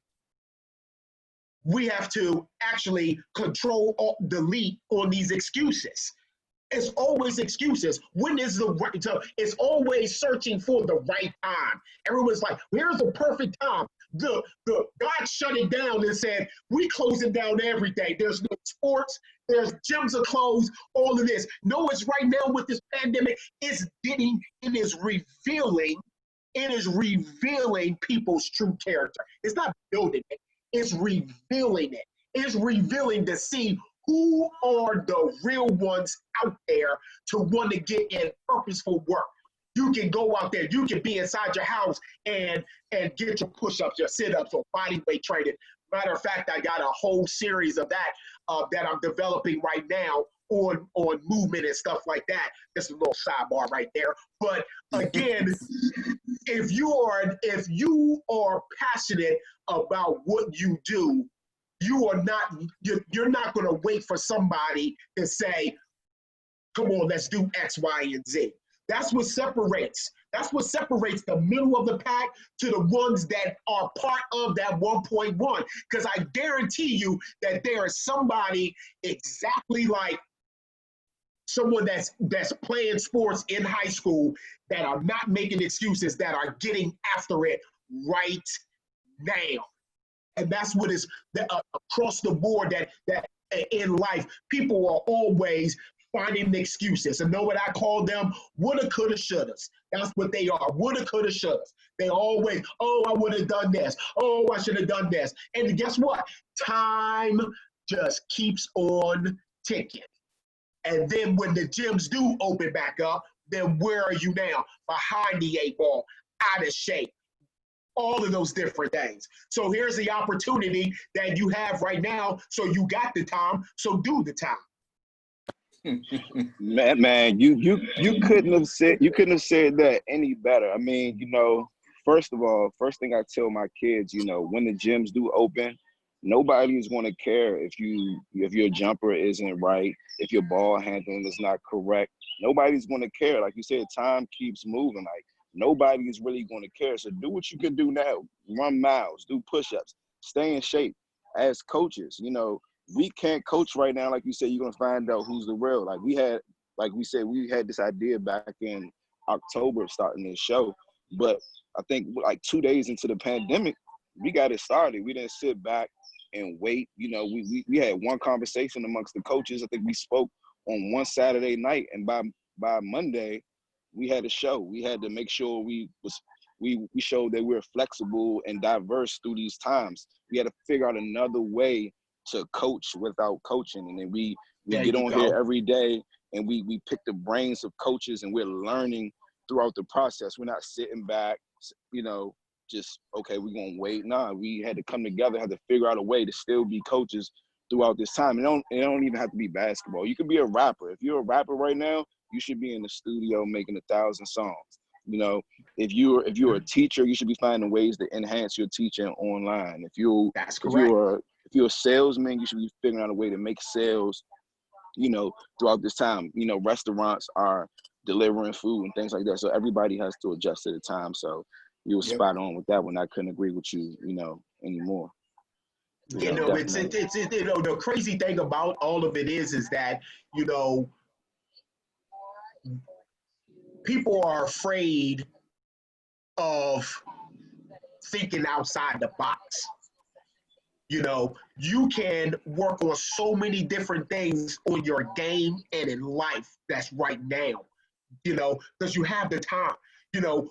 We have to actually control, delete on these excuses. It's always excuses. When is the right time? It's always searching for the right time. Everyone's like, here's the perfect time. The God shut it down and said, we closing down every day. There's no sports, there's gyms are closed, all of this. No, it's right now with this pandemic, it is revealing people's true character. It's not building it, it's revealing it. It's revealing to see who are the real ones out there to want to get in purposeful work. You can go out there, you can be inside your house and get your push-ups, your sit-ups, or body weight training. Matter of fact, I got a whole series of that that I'm developing right now on movement and stuff like that. Just a little sidebar right there. But again, if you are passionate about what you do, you're not going to wait for somebody to say, come on, let's do X, Y, and Z. That's what separates the middle of the pack to the ones that are part of that 1.1. Because I guarantee you that there is somebody exactly like someone that's playing sports in high school that are not making excuses, that are getting after it right now. And that's what is across the board that in life, people are always finding excuses. And know what I call them? Woulda, coulda, shouldas. That's what they are. Woulda, coulda, shouldas. They always, oh, I would have done this. Oh, I should have done this. And guess what? Time just keeps on ticking. And then when the gyms do open back up, then where are you now? Behind the 8 ball, out of shape. All of those different things. So here's the opportunity that you have right now. So you got the time, so do the time. Man, you couldn't have said that any better. I mean, first of all, first thing I tell my kids, when the gyms do open, nobody's going to care if your jumper isn't right, if your ball handling is not correct. Nobody's going to care. Like you said, time keeps moving. Like nobody's really going to care. So do what you can do now. Run miles, do push-ups, stay in shape. As coaches, we can't coach right now. Like you said, you're going to find out who's the real. We had this idea back in October of starting this show. But I think like 2 days into the pandemic, we got it started. We didn't sit back and wait. We had one conversation amongst the coaches. I think we spoke on one Saturday night, and by Monday, we had a show. We had to make sure we showed that we're flexible and diverse through these times. We had to figure out another way to coach without coaching. And then we get on here every day and we pick the brains of coaches, and we're learning throughout the process. We're not sitting back, just, okay, we're going to wait. Nah, we had to come together, had to figure out a way to still be coaches throughout this time. It don't even have to be basketball. You could be a rapper. If you're a rapper right now, you should be in the studio making 1,000 songs. If you're a teacher, you should be finding ways to enhance your teaching online. If you're a salesman, you should be figuring out a way to make sales, throughout this time. Restaurants are delivering food and things like that. So everybody has to adjust to the time. So you were spot on with that one. I couldn't agree with you, anymore. It's the crazy thing about all of it is that, people are afraid of thinking outside the box. You can work on so many different things on your game and in life that's right now, because you have the time.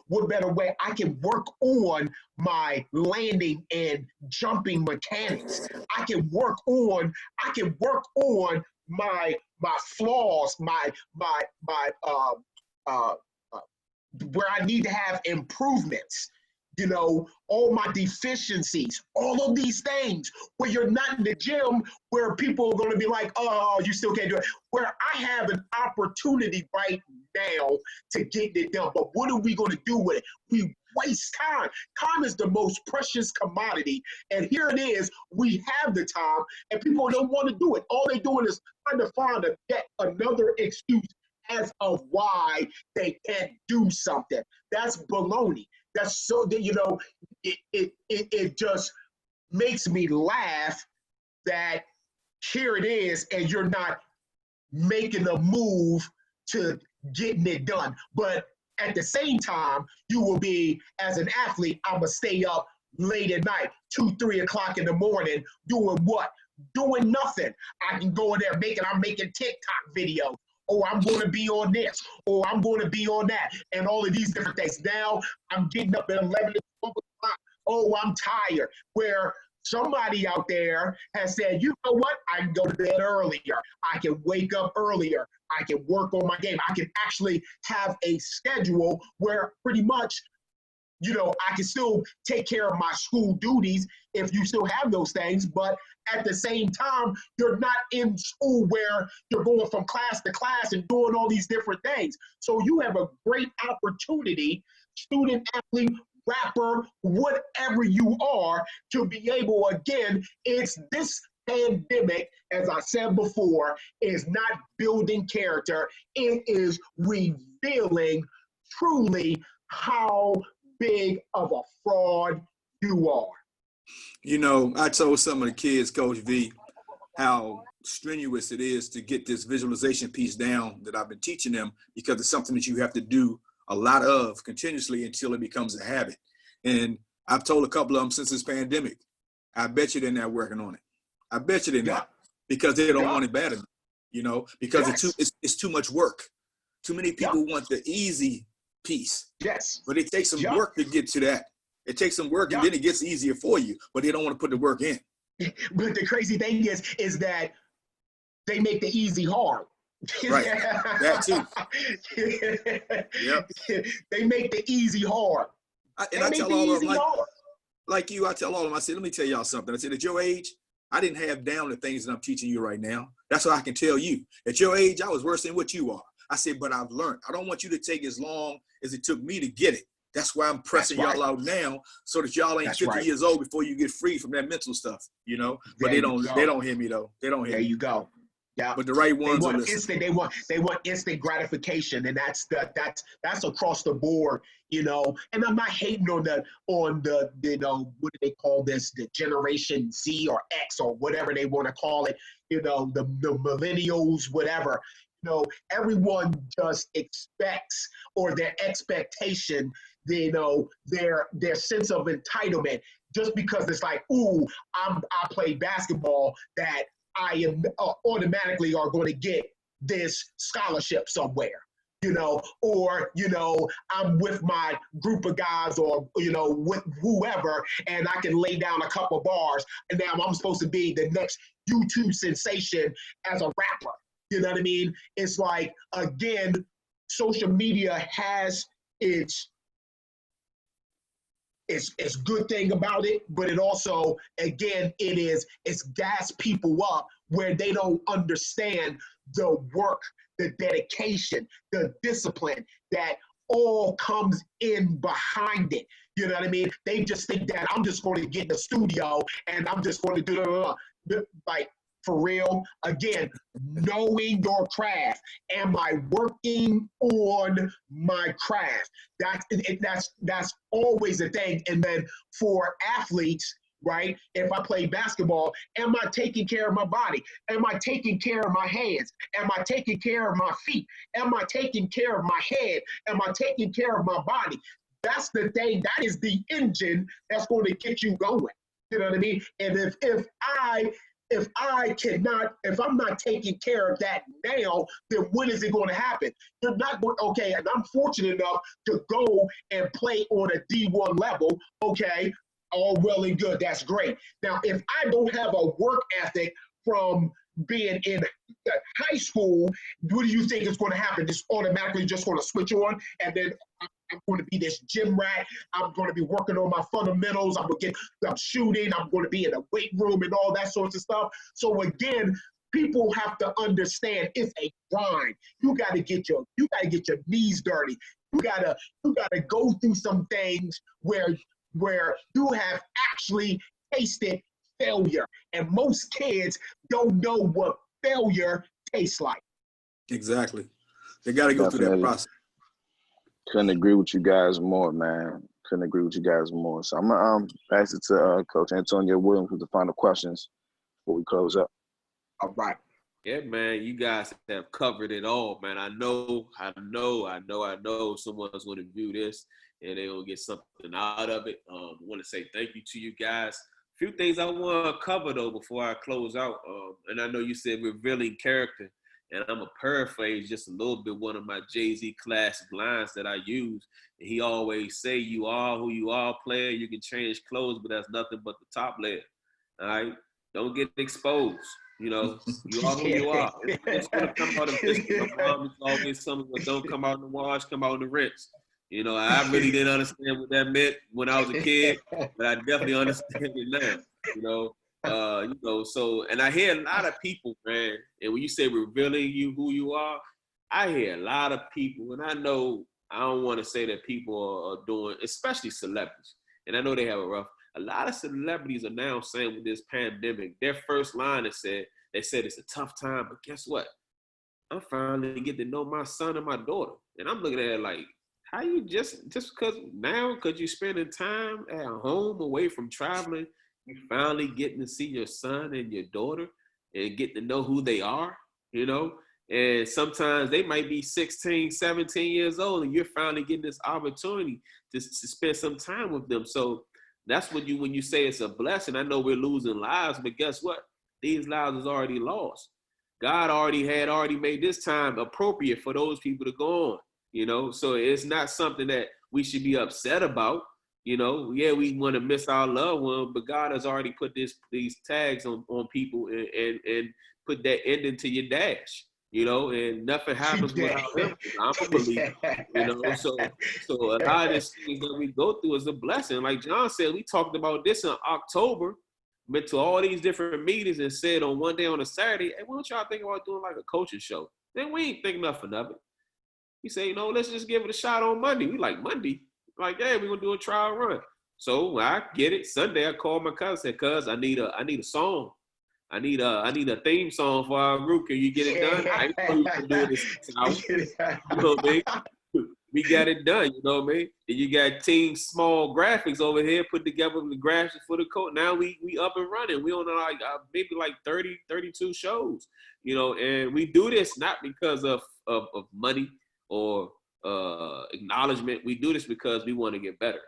What better way? I can work on my landing and jumping mechanics. I can work on my flaws, my where I need to have improvements, all my deficiencies, all of these things where you're not in the gym, where people are going to be like, oh, you still can't do it, where I have an opportunity right now to get it done. But what are we going to do with it? We waste time. Time is the most precious commodity. And here it is, we have the time and people don't want to do it. All they're doing is trying to find yet another excuse as of why they can't do something. That's baloney. That's so that, it just makes me laugh that here it is and you're not making a move to getting it done. But at the same time, you will be, as an athlete, I'm going to stay up late at night, 2, 3 o'clock in the morning, doing what? Doing nothing. I can go in there I'm making TikTok videos. Oh, I'm going to be on this. Oh, I'm going to be on that. And all of these different things. Now I'm getting up at 11 to 12 o'clock. Oh, I'm tired. Where somebody out there has said, you know what? I can go to bed earlier. I can wake up earlier. I can work on my game. I can actually have a schedule where pretty much, you know, I can still take care of my school duties if you still have those things, but at the same time, you're not in school where you're going from class to class and doing all these different things. So you have a great opportunity, student, athlete, rapper, whatever you are, to be able, again, it's this pandemic, as I said before, is not building character. It is revealing truly how big of a fraud you are. You know, I told some of the kids, Coach V, how strenuous it is to get this visualization piece down that I've been teaching them, because it's something that you have to do a lot of continuously until it becomes a habit. And I've told a couple of them since this pandemic, I bet you they're not working on it. I bet you they're not, because they don't want it bad enough, you know, because it's too much work. Too many people want the easy piece. Yes. But it takes some work to get to that. It takes some work and then it gets easier for you, but they don't want to put the work in. But the crazy thing is that they make the easy hard. Right. That too. Yep. They make the easy hard. I tell all of them, like you, I tell all of them, I said, let me tell y'all something. I said, at your age, I didn't have down the things that I'm teaching you right now. That's what I can tell you. At your age, I was worse than what you are. I said, but I've learned. I don't want you to take as long as it took me to get it. That's why I'm pressing y'all out now, so that y'all ain't 50 years old before you get free from that mental stuff, you know. But they don't hear me though. They don't hear me. There you go. Yeah. But the right ones they want instant gratification, and that's across the board, you know. And I'm not hating on the you know, what do they call this, the Generation Z or X or whatever they want to call it, you know, the millennials, whatever. You know, everyone just expects, or their expectation, you know, their sense of entitlement, just because it's like, ooh, I play basketball, that I am automatically are going to get this scholarship somewhere, you know, or, you know, I'm with my group of guys, or, you know, with whoever, and I can lay down a couple bars, and now I'm supposed to be the next YouTube sensation as a rapper. You know what I mean? It's like, again, social media has its good thing about it, but it also, again, it's gas people up where they don't understand the work, the dedication, the discipline that all comes in behind it. You know what I mean? They just think that I'm just going to get in the studio and I'm just going to do like, for real, again, knowing your craft. Am I working on my craft? That's always a thing. And then for athletes, right? If I play basketball, am I taking care of my body? Am I taking care of my hands? Am I taking care of my feet? Am I taking care of my head? Am I taking care of my body? That's the thing. That is the engine that's going to get you going. You know what I mean? And if I'm not taking care of that now, then when is it going to happen? You're not going, okay, and I'm fortunate enough to go and play on a D1 level, okay, all well and good, that's great. Now, if I don't have a work ethic from being in high school, what do you think is going to happen? Just automatically just going to switch on, and then I'm going to be this gym rat. I'm going to be working on my fundamentals. I'm shooting. I'm going to be in a weight room and all that sorts of stuff. So again, people have to understand it's a grind. You got to get your knees dirty. You got to go through some things where you have actually tasted failure, and most kids don't know what failure tastes like. Exactly. They got to go through that process. Couldn't agree with you guys more, man. Couldn't agree with you guys more. So I'm going to pass it to Coach Antonio Williams with the final questions before we close up. All right. Yeah, man, you guys have covered it all, man. I know someone's going to view this and they're going to get something out of it. I want to say thank you to you guys. A few things I want to cover, though, before I close out. And I know you said revealing character, and I'm going to paraphrase just a little bit one of my Jay-Z classic lines that I use. And he always say, you are who you are, player. You can change clothes, but that's nothing but the top layer. All right? Don't get exposed. You know, you are who you are. It's going to come out of this. My mom used to always tell me, well, don't come out in the wash, come out in the rinse. You know, I really didn't understand what that meant when I was a kid, but I definitely understand it now. So, and I hear a lot of people, man, and when you say revealing you who you are, I hear a lot of people, and I know I don't want to say that people are doing, especially celebrities, and I know they have a lot of celebrities are now saying with this pandemic, their first line they said it's a tough time, but guess what? I'm finally getting to know my son and my daughter. And I'm looking at it like, how you just because you're spending time at home away from traveling, you finally getting to see your son and your daughter and getting to know who they are, you know? And sometimes they might be 16, 17 years old, and you're finally getting this opportunity to spend some time with them. So that's when you say it's a blessing. I know we're losing lives, but guess what? These lives is already lost. God already made this time appropriate for those people to go on, you know? So it's not something that we should be upset about, you know? Yeah, we want to miss our loved one, but God has already put these tags on people and put that ending to your dash, you know? And nothing happens without him. I'm a believer, you know? So a lot of these things that we go through is a blessing. Like John said, we talked about this in October. Went to all these different meetings and said on one day on a Saturday, hey, why don't y'all think about doing like a coaching show? Then we ain't think nothing of it. We say, let's just give it a shot on Monday. We like Monday. Like, yeah, we're gonna do a trial run. So I get it. Sunday I called my cousin, said, cuz I need a song. I need a theme song for our group. Can you get it done? I ain't know you can do it in 6 hours. You know what I mean? We got it done, you know what I mean? And you got Team Small Graphics over here put together the graphics for the coach. Now we up and running. We on like maybe like 30, 32 shows, you know, and we do this not because of money or acknowledgement. We do this because we want to get better.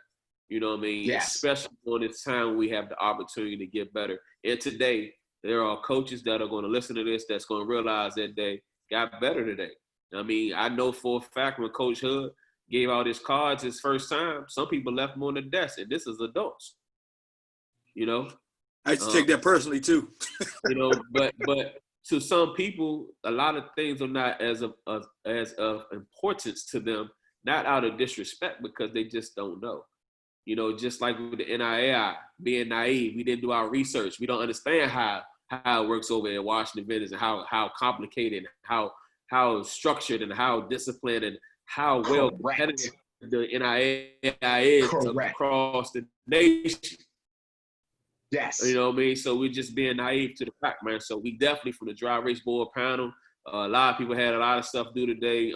You know what I mean? Yes. Especially during this time we have the opportunity to get better. And today, there are coaches that are going to listen to this that's going to realize that they got better today. I mean, I know for a fact when Coach Hood gave out his cards his first time, some people left them on the desk, and this is adults. You know? I used to take that personally too. You know, but to some people, a lot of things are not as of importance to them, not out of disrespect, because they just don't know. You know, just like with the NIAI, being naive, we didn't do our research. We don't understand how it works over in Washington, Venice, and how complicated, how structured, and how disciplined, and how well competitive the NIAI is across the nation. Yes. You know what I mean? So we're just being naive to the fact, man. So we definitely, from the dry race board panel, a lot of people had a lot of stuff due today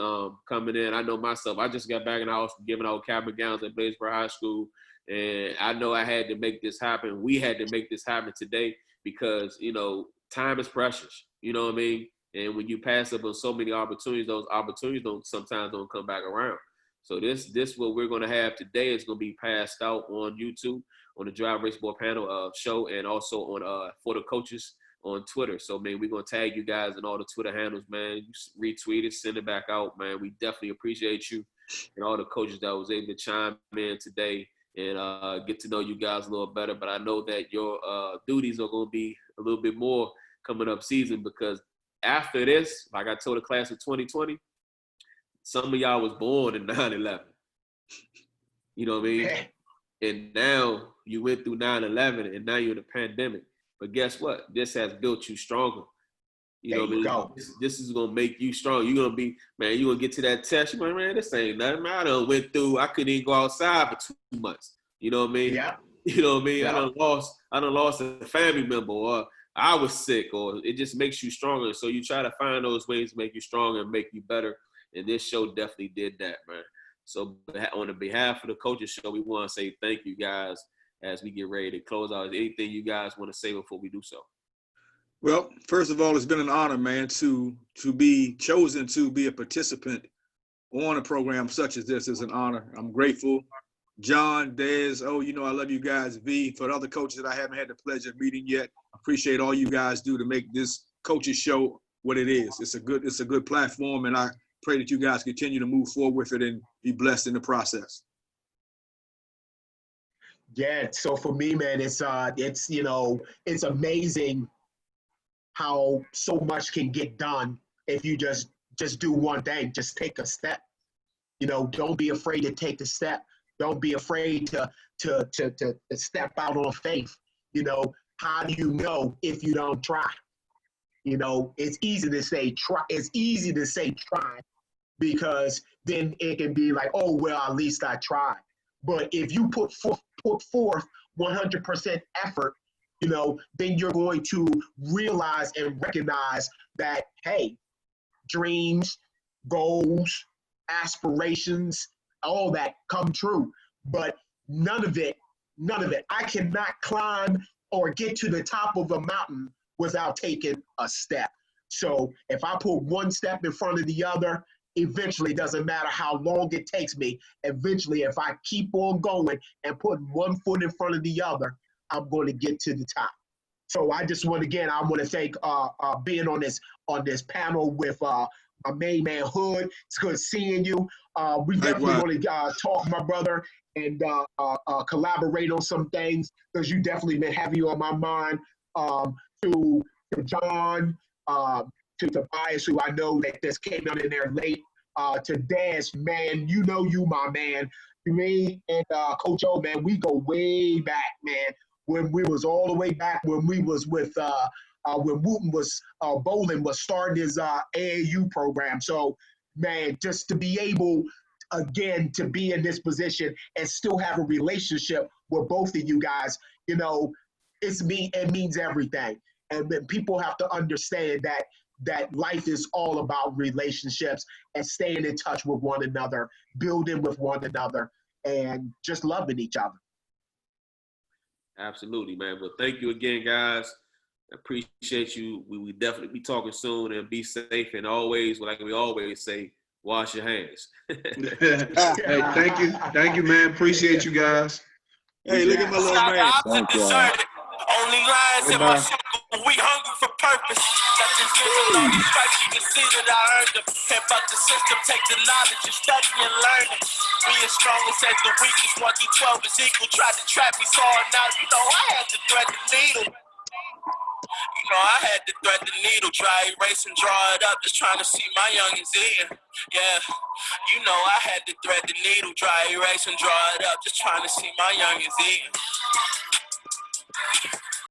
coming in. I know myself, I just got back in the house giving out cap and gowns at Blaisdell High School. And I know I had to make this happen. We had to make this happen today because, you know, time is precious. You know what I mean? And when you pass up on so many opportunities, those opportunities sometimes don't come back around. So this what we're going to have today is going to be passed out on YouTube, on the Drive Race Board panel show, and also on for the coaches on Twitter. So, man, we're going to tag you guys in all the Twitter handles, man. You retweet it, send it back out, man. We definitely appreciate you and all the coaches that was able to chime in today and get to know you guys a little better. But I know that your duties are going to be a little bit more coming up season, because after this, like I told the class of 2020, some of y'all was born in 9/11. You know what I mean? And now you went through 9/11 and now you're in a pandemic. But guess what? This has built you stronger. You know what I mean? This is going to make you strong. You're going to be, man, you're going to get to that test. You're like, man, this ain't nothing. I done went through, I couldn't even go outside for 2 months. You know what I mean? Yeah. You know what I mean? Yeah. I done lost a family member, or I was sick, or it just makes you stronger. So you try to find those ways to make you stronger and make you better. And this show definitely did that, man. So on the behalf of the coaches show, we want to say thank you guys as we get ready to close out. Is anything you guys want to say before we do so? Well, first of all, it's been an honor, man, to be chosen to be a participant on a program such as this. Is an honor. I'm grateful. John, Dez, I love you guys. V, for the other coaches that I haven't had the pleasure of meeting yet, I appreciate all you guys do to make this coaches show what it is. It's a good platform, and I pray that you guys continue to move forward with it and be blessed in the process. Yeah, so for me, man, it's amazing how so much can get done if you just do one thing, just take a step. Don't be afraid to take a step. Don't be afraid to step out on faith. How do you know if you don't try? It's easy to say try. It's easy to say try because then it can be like, oh well, at least I tried. But if you put forth 100% effort, then you're going to realize and recognize that, hey, dreams, goals, aspirations, all that come true. But none of it, I cannot climb or get to the top of a mountain without taking a step. So if I put one step in front of the other, eventually, it doesn't matter how long it takes me, eventually, if I keep on going and put one foot in front of the other, I'm going to get to the top. So I just want to thank being on this panel with my main man Hood. It's good seeing you. We definitely want to talk, my brother, and collaborate on some things because you definitely been heavy on my mind. To John, to Tobias, who I know that just came out in there late. To Daz, man, you my man. To me and Coach O, man, we go way back, man. When we was all the way back when we was with when Wooten was Bolin was starting his AAU program. So, man, just to be able again to be in this position and still have a relationship with both of you guys, it means everything. And then people have to understand that life is all about relationships and staying in touch with one another, building with one another, and just loving each other. Absolutely, man. Well, thank you again, guys. Appreciate you. We will definitely be talking soon, and be safe, and always, like we always say, wash your hands. Hey, thank you, man. Appreciate you guys. Hey, look at my little man. Thank you. Only lions in my circle, we hungry for purpose. Got this vision on these stripes, you can see that I earned them. Can't fuck the system, take the knowledge and study and learn it. We as strong as the weakest, 1 through 12 is equal. Tried to trap me, saw it now, I had to thread the needle. I had to thread the needle, dry erase and draw it up, just trying to see my youngins in. Yeah, I had to thread the needle, dry erase and draw it up, just trying to see my youngins in.